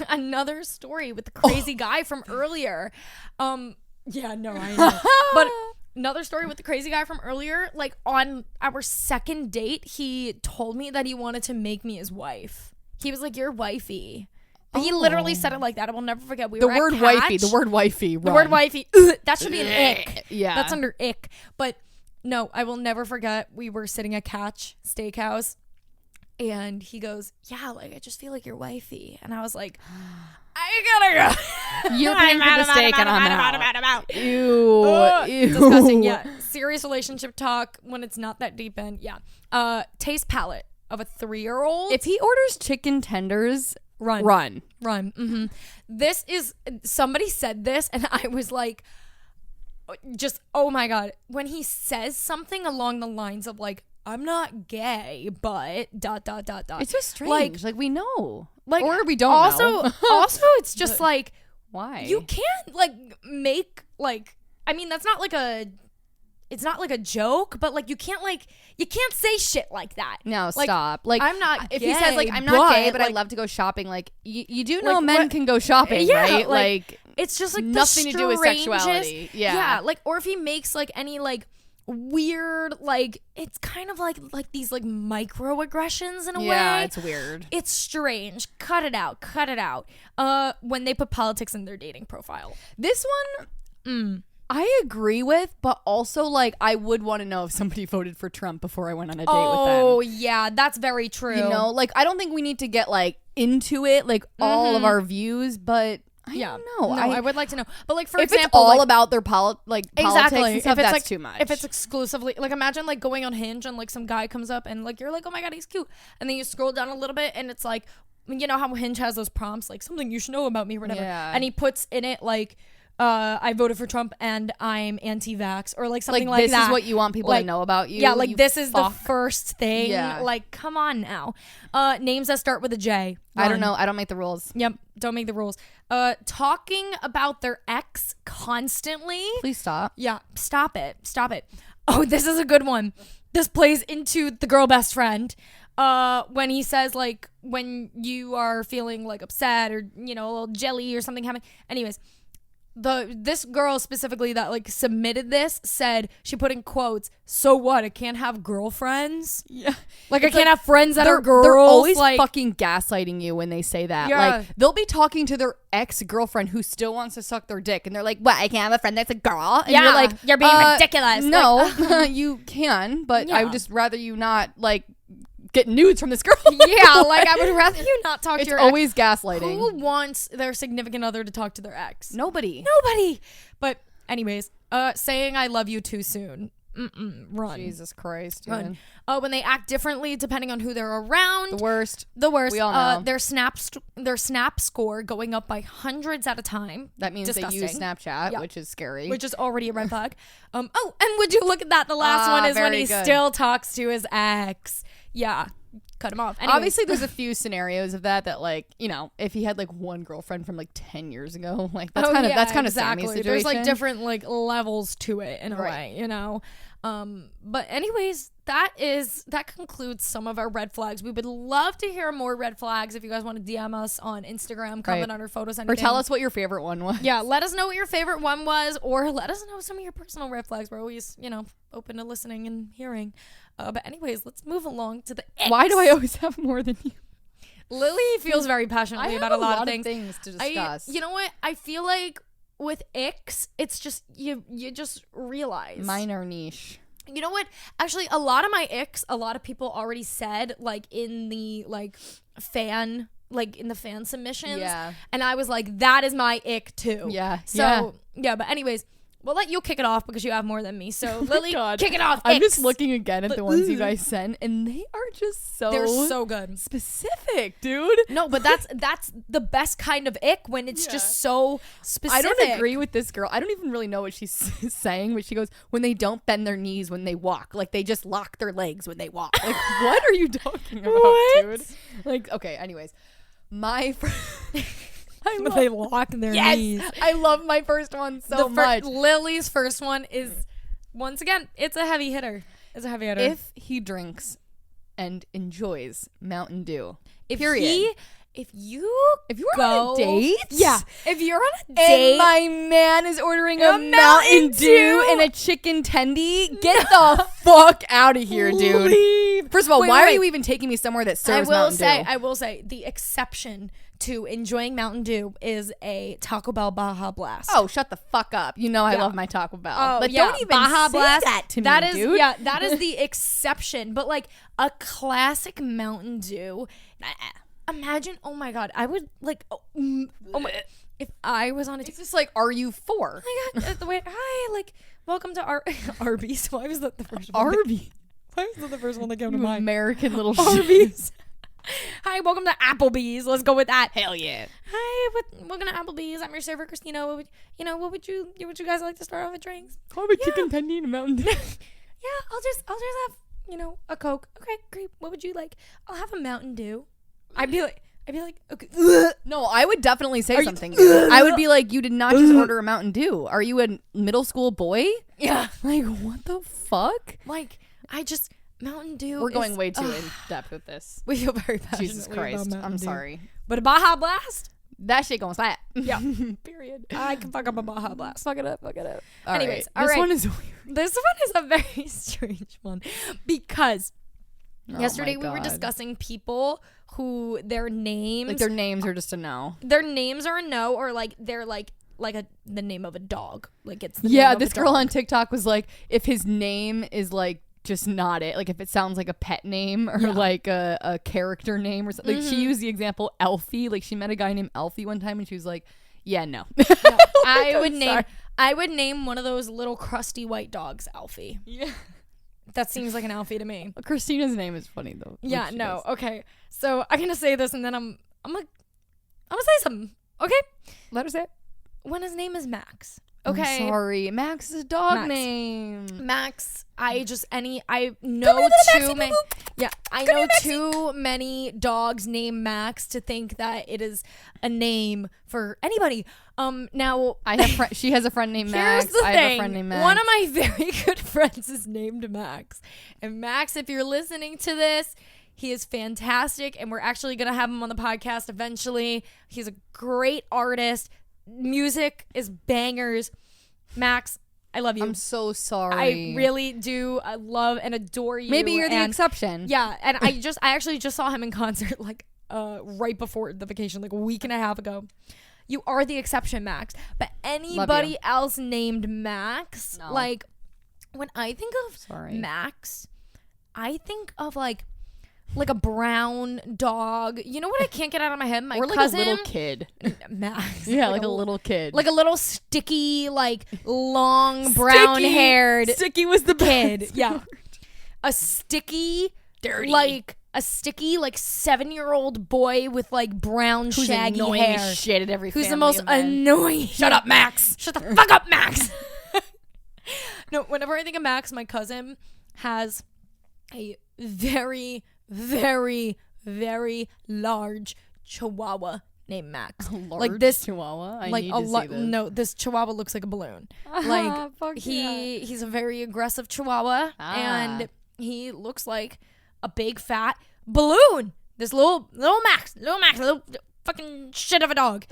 Another story with the crazy guy from earlier. Yeah, no, I know. But another story with the crazy guy from earlier, like, on our second date, he told me that he wanted to make me his wife. He was like, "You're wifey." But he literally said it like that. I will never forget. The word wifey. The word wifey. That should be an ick. Yeah. That's under ick. But no, I will never forget. We were sitting at Catch Steakhouse, and he goes, "Yeah, like, I just feel like you're wifey." And I was like, I gotta go. You're paying for the steak and I'm out. Ew. Disgusting. Yeah. Serious relationship talk when it's not that deep in. Yeah. Taste palette of a 3-year-old. If he orders chicken tenders, run. Mm-hmm. This is, somebody said this and I was like, just, oh my God. When he says something along the lines of, like, I'm not gay, but ... It's just strange. Like, we know. Like, or we don't know. Also, it's just but like, why? You can't, like, make, like, I mean, that's not like it's not like a joke, but, like, you can't say shit like that. No, like, stop. Like, I'm not if gay, he says, like, I'm not gay, but like, I love to go shopping, like, you do know like, men can go shopping, yeah, right? Like, it's just, like, nothing the to do with sexuality. Yeah, like, or if he makes, like, any, like, weird, like, it's kind of like these, like, microaggressions in a way. Yeah, it's weird. It's strange. Cut it out. When they put politics in their dating profile. This one, I agree with, but also, like, I would want to know if somebody voted for Trump before I went on a date with them. Oh, yeah, that's very true. You know, like, I don't think we need to get, like, into it, like, all of our views, but I don't know. No, I would like to know. But, like, for if example, it's all like, about their politics and stuff, if it's that's like, too much. If it's exclusively, like, imagine, like, going on Hinge and, like, some guy comes up and, like, you're like, oh my God, he's cute. And then you scroll down a little bit and it's like, you know how Hinge has those prompts, like, something you should know about me or whatever. Yeah. And he puts in it, like, I voted for Trump and I'm anti-vax, or like something like this that. This is what you want people to know about you. Yeah, like, you this is the fuck. first thing. Yeah. Like, come on now. Names that start with a J. I don't know. I don't make the rules. Yep, don't make the rules. Talking about their ex constantly. Please stop. Yeah, stop it. Oh, this is a good one. This plays into the girl best friend. When he says, like, when you are feeling, like, upset or, you know, a little jelly or something happening. Anyways, this girl specifically that, like, submitted this said, she put in quotes, "So what? I can't have girlfriends." Yeah, like, I can't have friends that are girls. They're always like, fucking gaslighting you when they say that. Yeah. Like, they'll be talking to their ex-girlfriend who still wants to suck their dick, and they're like, "What? I can't have a friend that's a girl?" And you're like, "You're being ridiculous." No, like, you can, but yeah. I would just rather you not, like, get nudes from this girl. Yeah, like, I would rather you not talk to your ex. It's always gaslighting. Who wants their significant other to talk to their ex? Nobody. But anyways, saying I love you too soon. Run. Jesus Christ, Run. When they act differently depending on who they're around. The worst. We all know. Their snap score going up by hundreds at a time. That means Disgusting. they use Snapchat, Yeah. which is scary. Which is already a red flag. And would you look at that? The last one is when he still talks to his ex. Yeah. Cut him off. Anyways. Obviously, there's a few scenarios of that, like, you know, if he had, like, one girlfriend from, like, 10 years ago, like, that's kind of exactly. Sammy's situation. There's, like, different, like, levels to it in a Right. way, you know. But anyways, that concludes some of our red flags. We would love to hear more red flags. If you guys want to DM us on Instagram, comment on our photos, anything. Or tell us what your favorite one was. Yeah, let us know what your favorite one was, or let us know some of your personal red flags. We're always, you know, open to listening and hearing. But anyways, let's move along to the X. Why do I always have more than you? Lily feels very passionately about a lot of things to discuss. You know what? I feel like with icks, it's just you just realize mine are niche. You know what? Actually, a lot of my icks, a lot of people already said, like, in the, like, fan submissions. Yeah. And I was like, that is my ick, too. Yeah. So, yeah, but anyways, we'll let you kick it off because you have more than me. So, Lily, kick it off. I'm Icks. just looking again at the ones you guys sent, and they are just They're so good. specific, dude. No, but that's the best kind of ick when it's just so specific. I don't agree with this girl. I don't even really know what she's saying, but she goes, when they don't bend their knees when they walk, like they just lock their legs when they walk. Like, what are you talking about, dude? Like, okay, anyways. They lock their knees. I love my first one so much. Lily's first one is, once again, it's a heavy hitter. If he drinks and enjoys Mountain Dew, if you are on a date, if you're on a date and my man is ordering a Mountain Dew and a chicken tendy, get the fuck out of here, dude. Leave. First of all, why are you even taking me somewhere that serves Mountain Dew? I will say the exception to enjoying Mountain Dew is a Taco Bell Baja Blast. Oh, shut the fuck up. You know I love my Taco Bell. Oh, but don't even Baja say Blast, that to that me, is, dude. Yeah, that is the exception. But like a classic Mountain Dew, imagine, oh my God, I would like, if I was on a It's just like, are you for? Oh my God, hi, like, welcome to Arby's. Why was that the first one? Arby's. Why was that the first one that came to You mind? American little Arby's. Hi, welcome to Applebee's. Let's go with that. Hell yeah. Hi, welcome to Applebee's. I'm your server, Christina. What would you guys like to start off with drinks? I'll have a chicken tendy and a Mountain Dew. Yeah, I'll just have, a Coke. Okay, great. What would you like? I'll have a Mountain Dew. I'd be like, okay. No, I would definitely say something. I would be like, you did not just order a Mountain Dew. Are you a middle school boy? Yeah. Like, what the fuck? Like, Mountain Dew. We're going way too in depth with this. We feel very passionately Jesus Christ. about Mountain I'm Dew. sorry. But a Baja Blast? That shit gonna slap. Yeah. Period. I can fuck up a Baja Blast. Fuck it up. Anyways, all right. This one is weird. This one is a very strange one because yesterday we were discussing people who their names, like their names are just a no. Their names are a no, or like they're like the name of a dog. Like it's the name of this a girl dog. on TikTok was like, if his name is like just not it, like if it sounds like a pet name or like a character name or something. Like she used the example Elfie. Like she met a guy named Elfie one time and she was like, yeah, no. I would name one of those little crusty white dogs Alfie. Yeah. That seems like an Alfie to me. Christina's name is funny though. Yeah, no. Okay. So I'm gonna say this and then I'm gonna say something. Okay? Let her say it. When his name is Max. Okay. I'm sorry. Max is a dog name. Max. I know too many. Yeah, I know too many dogs named Max to think that it is a name for anybody. Now she has a friend named Max. Here's the thing. I have a friend named Max. One of my very good friends is named Max. And Max, if you're listening to this, he is fantastic, and we're actually gonna have him on the podcast eventually. He's a great artist. Music is bangers. Max, I love you. I'm so sorry. I really do love and adore you. Maybe you're the exception. Yeah, and I actually just saw him in concert like right before the vacation, like a week and a half ago. You are the exception, Max. But anybody else named Max, like when I think of Max, I think of like a brown dog. You know what I can't get out of my head? My or like cousin, a little kid. Max. Yeah, like a little kid. Like a little sticky, like long brown haired. Sticky was the kid. best. Yeah. A sticky, dirty. Like 7-year-old boy with like brown who's shaggy annoying hair. As shit at every who's the family most event. annoying. Shut up, Max. Shut the fuck up, Max. No, whenever I think of Max, my cousin has a very, very, very large Chihuahua named Max. A large like this Chihuahua. I like need a to see this. No, this Chihuahua looks like a balloon. Like he's a very aggressive Chihuahua, and he looks like a big fat balloon. This little Max, little fucking shit of a dog.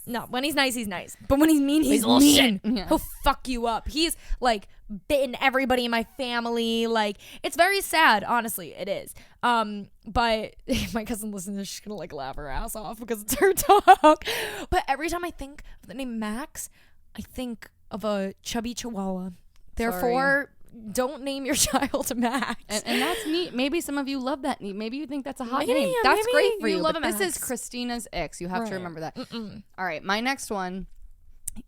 No, when he's nice, he's nice. But when he's mean, he's a little mean. shit. Yeah. He'll fuck you up. He's like bitten everybody in my family. Like, it's very sad, honestly. It is. But if my cousin listens to this, she's gonna like laugh her ass off because it's her dog. But every time I think of the name Max, I think of a chubby Chihuahua. Therefore, don't name your child Max. And that's neat. Maybe some of you love that. Maybe you think that's a hot Maybe, name. yeah, That's maybe great for you you. love But a this Max. is Christina's Icks. You have to Right. remember that. All right, my next one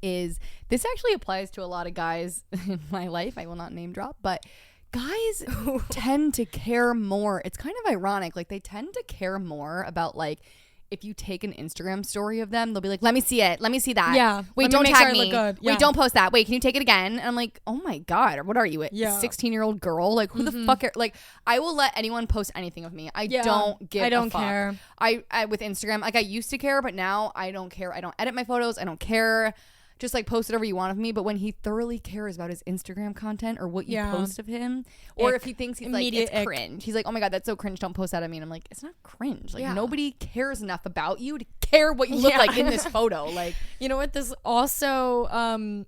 is, this actually applies to a lot of guys in my life. I will not name drop, but guys tend to care more. It's kind of ironic. Like, they tend to care more about, like, if you take an Instagram story of them, they'll be like, let me see it. Let me see that. Yeah. Wait, Let me don't make tag sure I me. look good. Yeah. Wait, don't post that. Wait, can you take it again? And I'm like, oh my God, what are you, a Yeah. 16-year-old girl? Like, who the fuck like, I will let anyone post anything of me. I don't give I don't a fuck. care. I with Instagram, like, I used to care, but now I don't care. I don't edit my photos. I don't care. Just, like, post whatever you want of me. But when he thoroughly cares about his Instagram content or what you post of him, or if he thinks he's like, it's cringe, he's like, oh my God, that's so cringe, don't post that of me. And I'm like, it's not cringe. Like, nobody cares enough about you to care what you look like in this photo. Like, you know what? This also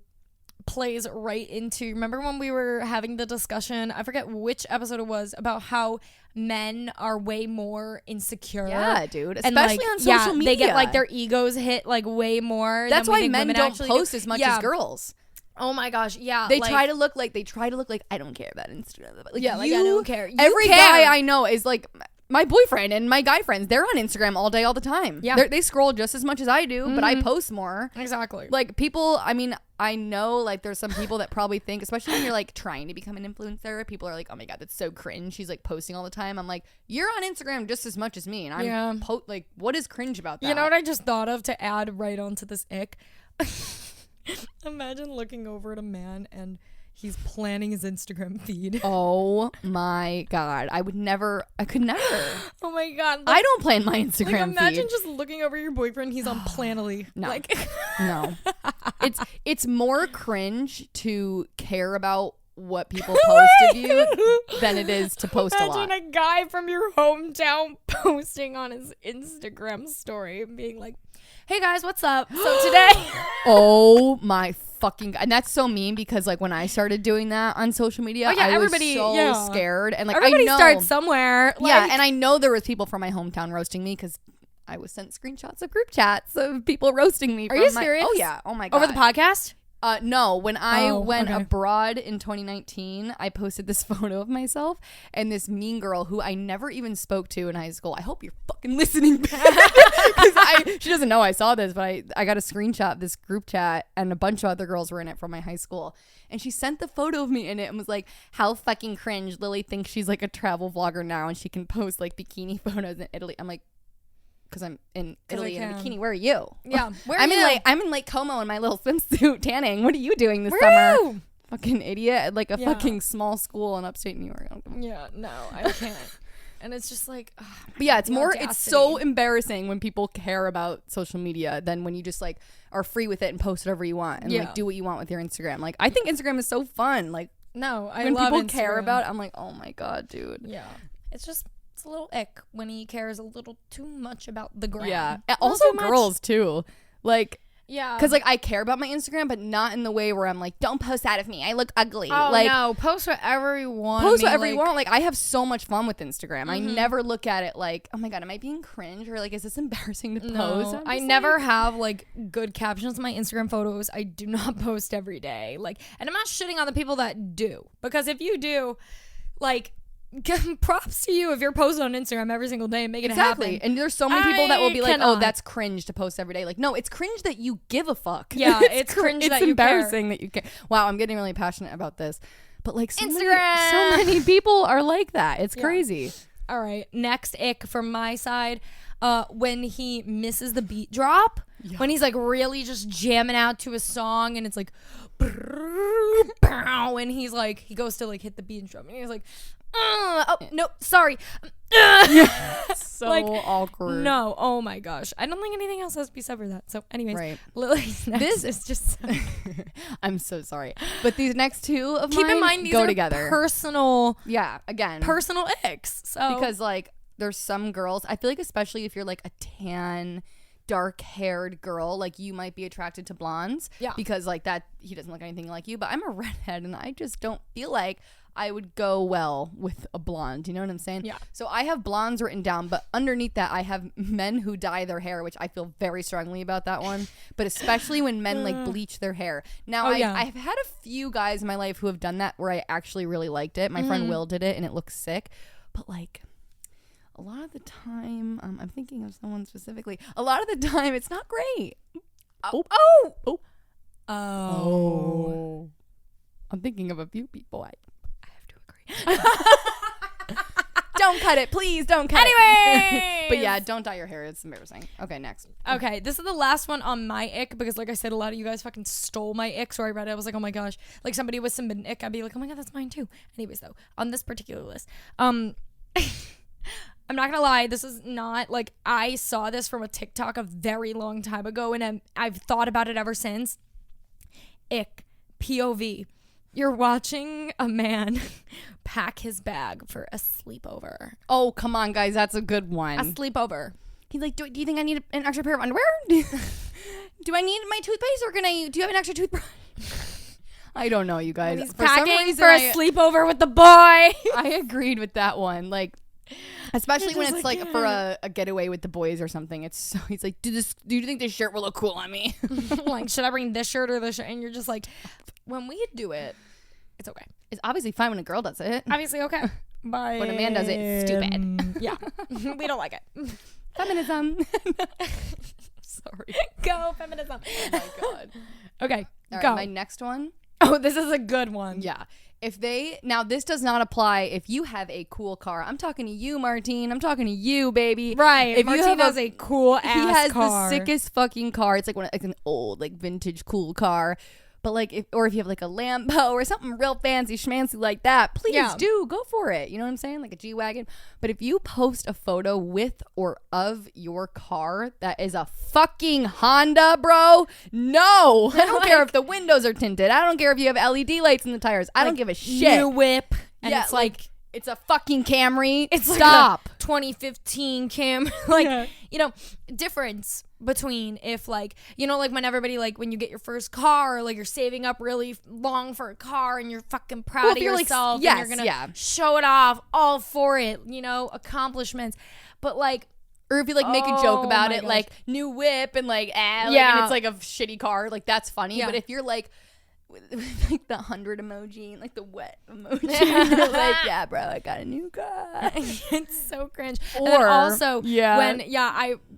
plays right into, remember when we were having the discussion, I forget which episode it was, about how men are way more insecure. Yeah, dude. And, Especially like, on social media. They get, like, their egos hit, like, way more. That's than we why think men women don't actually post do. as much as girls. Oh my gosh, yeah. They like, try to look like I don't care about Instagram. Like, like, I don't care. You Every care. guy I know is like, my boyfriend and my guy friends, they're on Instagram all day, all the time. Yeah. They scroll just as much as I do, but I post more. Exactly. Like, people, I mean, I know, like, there's some people that probably think, especially when you're, like, trying to become an influencer, people are like, oh my God, that's so cringe. She's, like, posting all the time. I'm like, you're on Instagram just as much as me. And I'm like, what is cringe about that? You know what I just thought of to add right onto this ick? Imagine looking over at a man and he's planning his Instagram feed. Oh my God. I could never. Oh my God. I don't plan my Instagram like, imagine feed. just looking over your boyfriend, he's on Planoly. No. Like, No. It's more cringe to care about what people post of you than it is to post a lot. Imagine a guy from your hometown posting on his Instagram story and being like, hey guys, what's up? So today. Oh my fucking God. And that's so mean because, like, when I started doing that on social media, I was so scared. And, like, everybody I know, starts somewhere. Like, yeah, and I know there was people from my hometown roasting me because I was sent screenshots of group chats of people roasting me. Are you serious? Oh yeah. Oh my God. over the podcast? No, when I went okay. abroad in 2019, I posted this photo of myself and this mean girl who I never even spoke to in high school. I hope you're fucking listening back. She doesn't know I saw this, but I got a screenshot of this group chat and a bunch of other girls were in it from my high school. And she sent the photo of me in it and was like, how fucking cringe. Lily thinks she's like a travel vlogger now and she can post like bikini photos in Italy. I'm like, because I'm in Italy in a bikini. Where are you? Yeah, where are I'm you? I'm in Lake Como in my little swimsuit tanning. What are you doing this Where summer? are you? Fucking idiot! At like a Yeah. fucking small school in upstate New York. Yeah, no, I can't. And it's just like, ugh, But yeah, it's the more. It's so audacity. embarrassing when people care about social media than when you just like are free with it and post whatever you want and like do what you want with your Instagram. Like, I think Instagram is so fun. Like, no, I when love people care Instagram. about it, I'm like, oh my God, dude. Yeah, it's just. It's a little ick when he cares a little too much about the gram. Yeah. A little Also, too much. girls too. Like. Yeah. Because, like, I care about my Instagram, but not in the way where I'm like, don't post that of me. I look ugly. Oh, like, no. Post whatever you want. post whatever you want. Like, I have so much fun with Instagram. I Mm-hmm. never look at it like, oh my God, am I being cringe? Or like, is this embarrassing to post? No, I never have like good captions on my Instagram photos. I do not post every day. Like, and I'm not shitting on the people that do, because if you do, like, props to you if you're posting on Instagram every single day and making it happen. And there's so many people that will be like, oh, cannot. that's cringe to post every day. Like, no, it's cringe that you give a fuck. Yeah, it's cringe that you embarrassing that you care. Wow, I'm getting really passionate about this. But like, so Instagram. many people are like that. It's crazy. All right, next ick from my side, when he misses the beat drop, when he's like really just jamming out to a song and it's like, and he's like, he goes to like hit the beat and drum and he's like, oh no, sorry. So like, awkward. No, oh my gosh, I don't think anything else has to be said for that. So, anyways, Right. Lily's next This is just. I'm so sorry, but these next two of Keep mine in mind these go are together. personal icks. So because like there's some girls, I feel like especially if you're like a tan, dark-haired girl, like you might be attracted to blondes. Yeah. Because like that, he doesn't look anything like you. But I'm a redhead, and I just don't feel like I would go well with a blonde. You know what I'm saying? Yeah. So I have blondes written down, but underneath that I have men who dye their hair, which I feel very strongly about that one. But especially when men like bleach their hair. Now I've had a few guys in my life who have done that where I actually really liked it. My friend Will did it, and it looks sick. But like a lot of the time, I'm thinking of someone specifically. A lot of the time, it's not great. Oh. I'm thinking of a few people. I have to agree. Don't cut it, please. Don't cut it. Anyway, but yeah, don't dye your hair. It's embarrassing. Okay, next. Okay, this is the last one on my ick because, like I said, a lot of you guys fucking stole my ick. So I read it. I was like, oh my gosh. Like somebody would submit an ick, I'd be like, oh my god, that's mine too. Anyways, though, on this particular list, I'm not gonna lie, this is not like I saw this from a TikTok a very long time ago, and I've thought about it ever since. Ick, POV. You're watching a man pack his bag for a sleepover. Oh, come on, guys. That's a good one. A sleepover. He's like, do you think I need an extra pair of underwear? Do I need my toothpaste, or do you have an extra toothbrush? I don't know, you guys. He's packing for a sleepover with the boy. I agreed with that one. Like, especially when it's like for a getaway with the boys or something. It's so, he's like, do you think this shirt will look cool on me? Like, should I bring this shirt or this shirt? And you're just like, when we do it, it's okay. It's obviously fine when a girl does it. Obviously okay. But when a man does it, it's stupid. Yeah. We don't like it. Feminism. Sorry. Go feminism. Oh my god. Okay. All go. right, my next one. Oh, this is a good one. Yeah. Now this does not apply if you have a cool car. I'm talking to you, Martine. I'm talking to you, baby. Right. If Martine you have has a cool ass car. He has the sickest fucking car. It's like an old, like vintage cool car. But like, if you have like a Lambo or something real fancy schmancy like that, please do go for it. You know what I'm saying? Like a G-Wagon. But if you post a photo with or of your car that is a fucking Honda, bro, no. I don't care if the windows are tinted. I don't care if you have LED lights in the tires. I don't give a shit. New whip. And yeah, it's like it's a fucking Camry. It's stop. Like a 2015 Camry. Like, you know, difference between if like, you know, like when everybody, like when you get your first car, like you're saving up really long for a car and you're fucking proud of yourself, like, yes, and you're gonna show it off, all for it, you know, accomplishments. But like, or if you like make a joke about it, like new whip and like, and it's like a shitty car, like that's funny. But if you're like with like the 100 emoji and like the wet emoji, you're like, yeah, bro, I got a new car. It's so cringe. Or and also when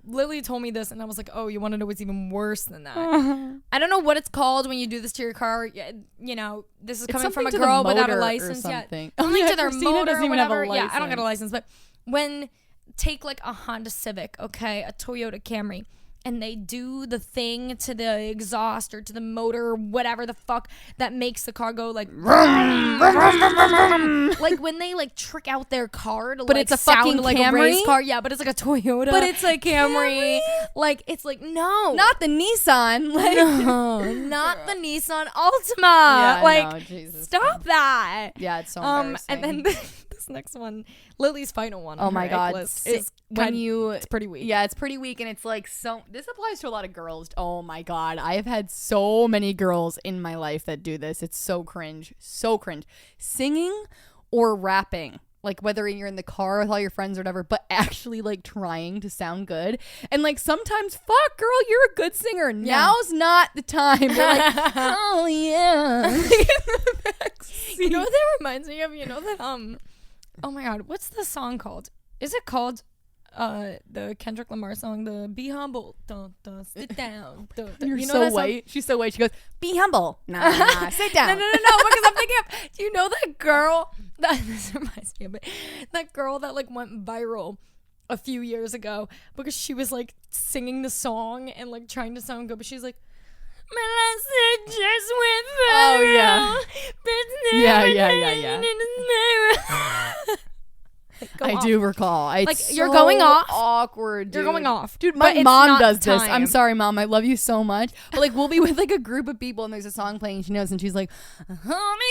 Lily told me this and I was like, oh, you want to know what's even worse than that? I don't know what it's called when you do this to your car. You know, this is coming from a girl without a license. Something to their Christina motor doesn't or even have a whatever. license. I don't get a license, but when take like a Honda Civic, okay, a Toyota Camry, and they do the thing to the exhaust or to the motor or whatever the fuck that makes the car go like like when they like trick out their car to, but like, it's a sound fucking like Camry? A race car. Yeah, but it's like a Toyota. But it's like Camry. Like it's like no, not the Nissan. Like no, not the Nissan Altima. Yeah, like no, Jesus. Stop that. Yeah, it's so embarrassing. And then this next one, Lily's final one. Oh my god, is it's pretty weak. Yeah, it's pretty weak, and it's like so. This applies to a lot of girls. Oh my god, I have had so many girls in my life that do this. It's so cringe, so cringe. Singing or rapping, like whether you're in the car with all your friends or whatever, but actually like trying to sound good. And like sometimes, fuck, girl, you're a good singer. Yeah. Now's not the time. You're like, oh yeah. You know what that reminds me of? You know that oh my god, what's the song called? Is it called the Kendrick Lamar song, the Be Humble, sit down. You're you know so white. She's so white. She goes, be humble. Nah, sit down. No, because I'm thinking of, do you know that girl this reminds me of it, that girl that like went viral a few years ago because she was like singing the song and like trying to sound good, but she's like, just went viral. Oh yeah. Yeah. I do recall. It's like so you're going off. Awkward, dude. You're going off. Dude, my mom does this. I'm sorry, Mom. I love you so much. But like we'll be with like a group of people and there's a song playing, she knows, and she's like, hold me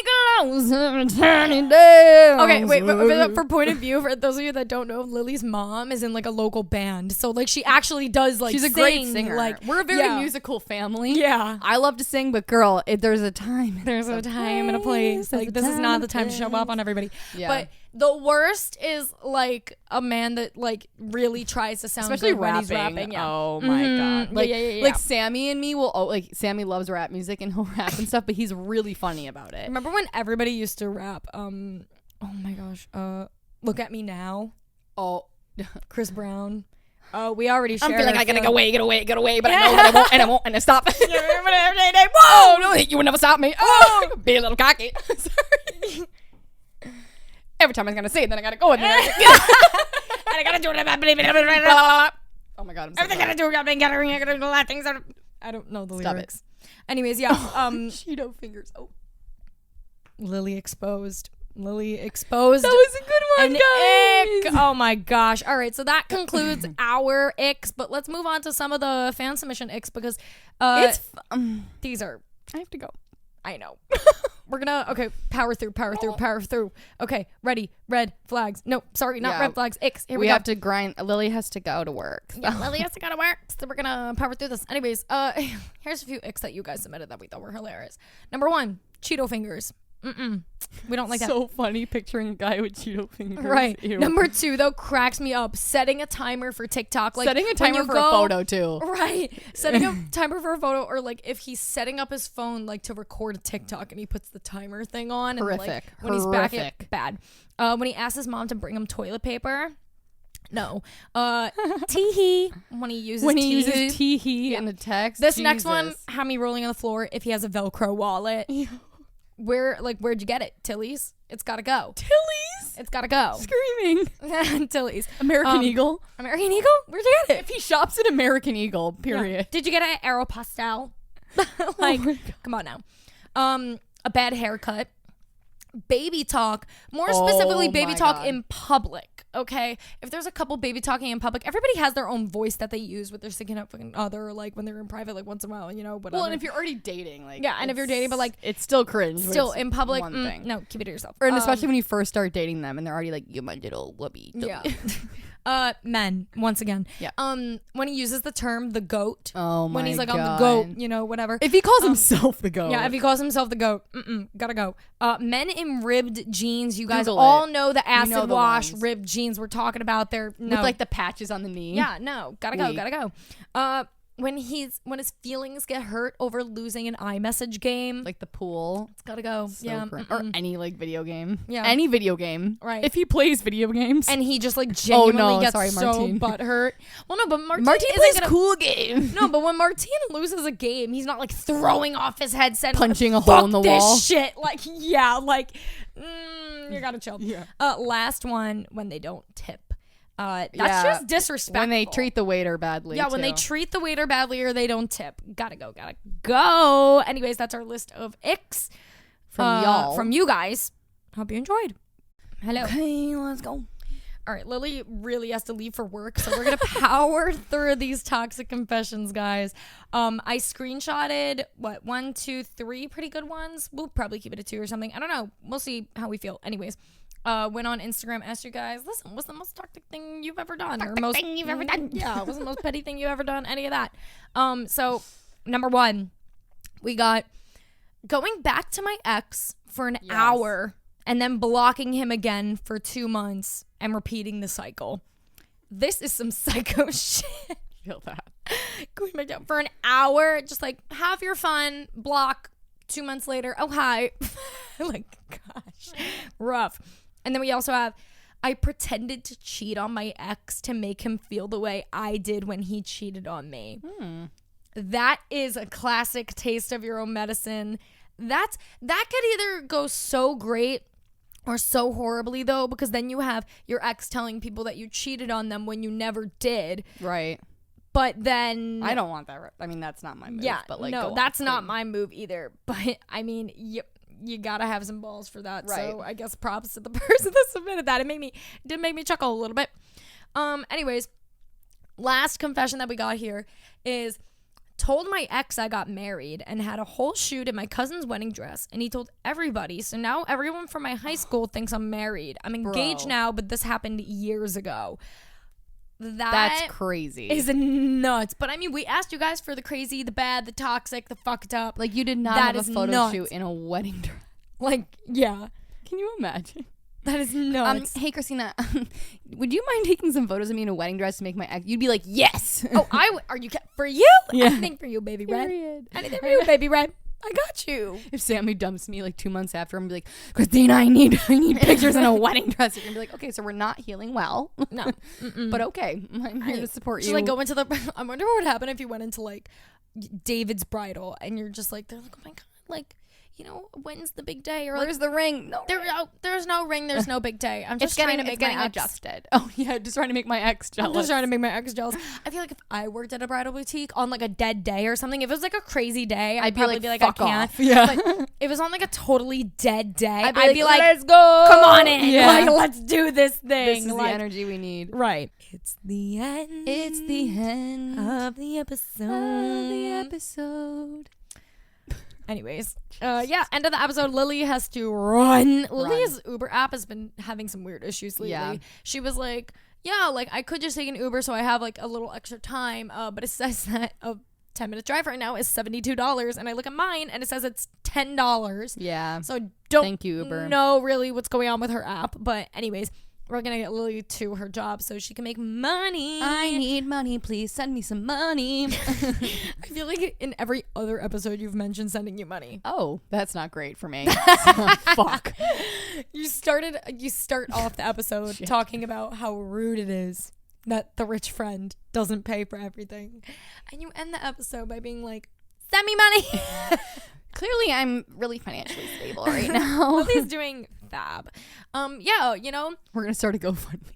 Okay, wait, but for point of view, for those of you that don't know, Lily's mom is in like a local band, so like she actually does like she's a sing, great singer. Like we're a very musical family. Yeah, I love to sing, but girl, there's a time. There's a time and a place. Like this is not the time to show up on everybody. Yeah. But the worst is like a man that like really tries to sound especially good when he's rapping. Yeah. Oh my god. Like, yeah. like Sammy and me will like Sammy loves rap music and he'll rap and stuff, but he's really funny about it. Remember when everybody used to rap? Oh my gosh. Look at Me Now. Oh, Chris Brown. We already shared. I'm feeling like I gotta get away, but Yeah. I know that I won't, and I stop. Whoa, no, you would never stop me. Oh, be a little cocky. Sorry. Every time I'm gonna say it, then I gotta go, and then and I gotta do it. Oh my god, I'm so everything gotta do. I gotta do a lot of things. I don't know the Stop lyrics. Anyways, yeah. Cheeto fingers. Oh, Lily exposed. That was a good one, guys. Ick. Oh my gosh. All right, so that concludes our icks, but let's move on to some of the fan submission icks because these are. I have to go. I know. We're gonna power through. Okay, ready. Red flags. No, sorry, not red flags. Icks. Here we go. have to grind. Lily has to go to work. So. Yeah, Lily has to go to work, so we're gonna power through this. Anyways, here's a few icks that you guys submitted that we thought were hilarious. Number 1, Cheeto fingers. We don't like that. So funny picturing a guy with Cheeto fingers. Right. Ew. Number 2, though, cracks me up. Setting a timer for TikTok. Like setting a timer for a photo too. Right. Setting a timer for a photo, or like if he's setting up his phone like to record a TikTok and he puts the timer thing on. Horrific. And, like, when he's back at bad. When he asks his mom to bring him toilet paper. No. Tee-hee. When he uses tee-hee in a text. This next one had me rolling on the floor if he has a Velcro wallet. Where'd you get it? Tilly's? It's gotta go. Tilly's? It's gotta go. Screaming. Tilly's. American Eagle? American Eagle? Where'd you get it? If he shops at American Eagle, period. Yeah. Did you get it at Aeropostale? Come on now. A bad haircut. Baby talk. More specifically, baby talk in public. Okay, if there's a couple baby talking in public, everybody has their own voice that they use with their significant other, like when they're in private, like once in a while, whatever. Well, and if you're already dating, like and if you're dating, but like it's still cringe. Still in public, one thing. No, keep it to yourself. Or especially when you first start dating them, and they're already like, "You my little whoopee." Yeah. Men once again. Yeah. When he uses the term the goat. Oh my god. When he's like on the goat, whatever. If he calls himself the goat. Yeah, if he calls himself the goat, gotta go. Men in ribbed jeans. You guys Google all it. know the acid the wash ones. ribbed jeans we're talking about. They're with like the patches on the knee. Yeah, no, gotta go. When his feelings get hurt over losing an iMessage game, like the pool, it's gotta go. So or any like video game. Yeah, any video game. Right. If he plays video games, and he just like genuinely gets sorry, so butthurt. Well, no, but Martine plays cool games. No, but when Martine loses a game, he's not like throwing off his headset, punching a hole in the wall. Shit, you gotta chill. Yeah. Last one, when they don't tip. That's just disrespectful. When they treat the waiter badly. Yeah, when they treat the waiter badly or they don't tip. Gotta go. Anyways, that's our list of icks from you guys. Hope you enjoyed. Hello. Okay, let's go. All right, Lily really has to leave for work, so we're gonna power through these toxic confessions, guys. I screenshotted 1, 2, 3 pretty good ones. We'll probably keep it at 2 or something. I don't know. We'll see how we feel. Anyways. Went on Instagram, asked you guys, listen, what's the most toxic thing you've ever done? Thing you've ever done? Yeah, what's the most petty thing you've ever done? Any of that. So, number 1, we got going back to my ex for an hour and then blocking him again for 2 months and repeating the cycle. This is some psycho shit. Feel that. Going back down for an hour, just like, have your fun, block, 2 months later, oh, hi. Gosh, rough. And then we also have, I pretended to cheat on my ex to make him feel the way I did when he cheated on me. That is a classic taste of your own medicine. That could either go so great or so horribly, though, because then you have your ex telling people that you cheated on them when you never did. Right. But then I don't want that. I mean, that's not my move. Yeah, but no, that's not my move either. But I mean, you gotta have some balls for that. Right. So I guess props to the person that submitted that. It did make me chuckle a little bit. Anyways, last confession that we got here is told my ex I got married and had a whole shoot in my cousin's wedding dress, and he told everybody. So now everyone from my high school thinks I'm married. I'm engaged now, but this happened years ago. That's crazy. Is nuts. But I mean, we asked you guys for the crazy, the bad, the toxic, the fucked up. Like, you did not have a photo shoot in a wedding dress. Like, yeah. Can you imagine? That is nuts. Hey, Christina, would you mind taking some photos of me in a wedding dress to make my ex? You'd be like, yes. Oh, are you for you? Yeah. Anything for you, baby red. Anything for you, baby red. I got you. If Sammy dumps me like 2 months after, I'm gonna be like, Christina, I need pictures in a wedding dress. You're gonna be like, okay, so we're not healing well. No. But okay, I'm here to support you. Just like go into I wonder what would happen if you went into like David's bridal and you're just like, they're like, oh my God, like, you know, when's the big day? Or where's the ring? No, there's no ring. There's no big day. I'm just trying to make my ex adjusted. Oh yeah, just trying to make my ex jealous. I'm just trying to make my ex jealous. I feel like if I worked at a bridal boutique on like a dead day or something, if it was like a crazy day, I'd probably be like, I can't. Yeah. But if it was on like a totally dead day, I'd be like, let's go. Come on in. Yeah. Like, let's do this thing. This is like, the energy we need. Right. It's the end. It's the end of the episode. Anyways, end of the episode. Lily has to run. Lily's Uber app has been having some weird issues lately. Yeah. She was like, yeah, like I could just take an Uber so I have like a little extra time, but it says that a 10-minute drive right now is $72, and I look at mine and it says it's $10. Yeah. So don't thank you, Uber. know really what's going on with her app, but anyways, we're gonna get Lily to her job so she can make money. I need money. Please send me some money. I feel like in every other episode you've mentioned sending you money. Oh, that's not great for me. Fuck. You start off the episode talking about how rude it is that the rich friend doesn't pay for everything, and you end the episode by being like, send me money. Clearly I'm really financially stable right now. Lily's doing fab. Yeah, you know, we're gonna start a GoFundMe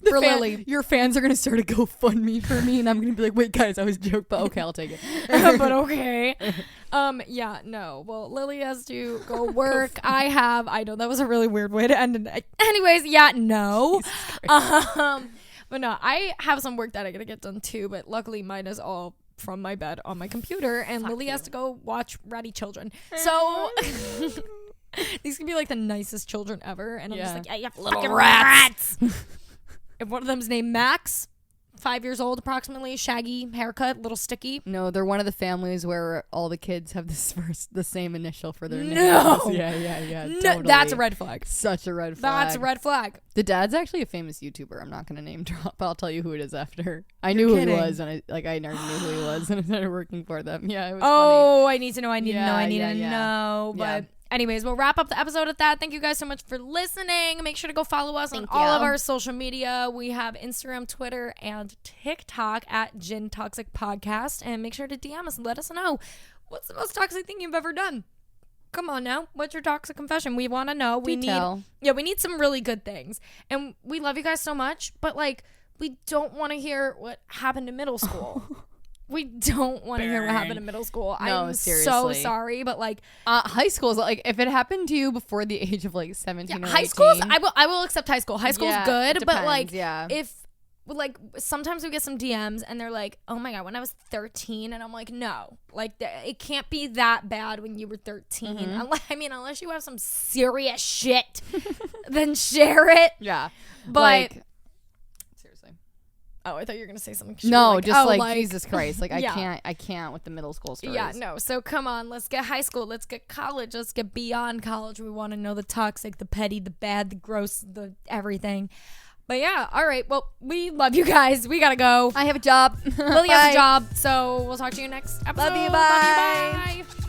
for Lily. Your fans are gonna start a GoFundMe for me, and I'm gonna be like, wait guys, I was joking, but okay, I'll take it. But okay. Yeah, no. Well, Lily has to go work. I know that was a really weird way to end it. Anyways, yeah, no. But no, I have some work that I gotta get done too, but luckily mine is all from my bed on my computer, and Lily has to go watch Ratty Children. So these can be like the nicest children ever, and I'm just like, yeah, you have little rats. If one of them's named Max, 5 years old approximately, shaggy haircut, little sticky. No, they're one of the families where all the kids have the same initial for their names. No. Yeah. No, Totally. that's a red flag. Such a red flag. That's a red flag. The dad's actually a famous YouTuber. I'm not gonna name drop, but I'll tell you who it is after. I knew who he was, and I never knew who he was, and I started working for them. Yeah, it was funny. I need to know. I need to know. But anyways, we'll wrap up the episode at that. Thank you guys so much for listening. Make sure to go follow us on all of our social media. We have Instagram, Twitter, and TikTok at Gin Toxic Podcast. And make sure to DM us and let us know what's the most toxic thing you've ever done. Come on now. What's your toxic confession? We want to know. We need some really good things. And we love you guys so much, but like, we don't want to hear what happened in middle school. We don't want to hear what happened in middle school. No, I'm seriously. so sorry, but like high school is like, if it happened to you before the age of like 17 or 18. High school's I will accept high school. High school's good, but like if like sometimes we get some DMs and they're like, "Oh my god, when I was 13," and I'm like, "No. Like it can't be that bad when you were 13." Unless you have some serious shit, then share it. Yeah. But like, oh, I thought you were gonna say something. No, Jesus Christ. Like, I can't with the middle school stories. Yeah, no. So come on, let's get high school. Let's get college. Let's get beyond college. We want to know the toxic, the petty, the bad, the gross, the everything. But yeah, all right. Well, we love you guys. We gotta go. I have a job. Lily has a job. So we'll talk to you next episode. Love you. Bye. Love you. Bye.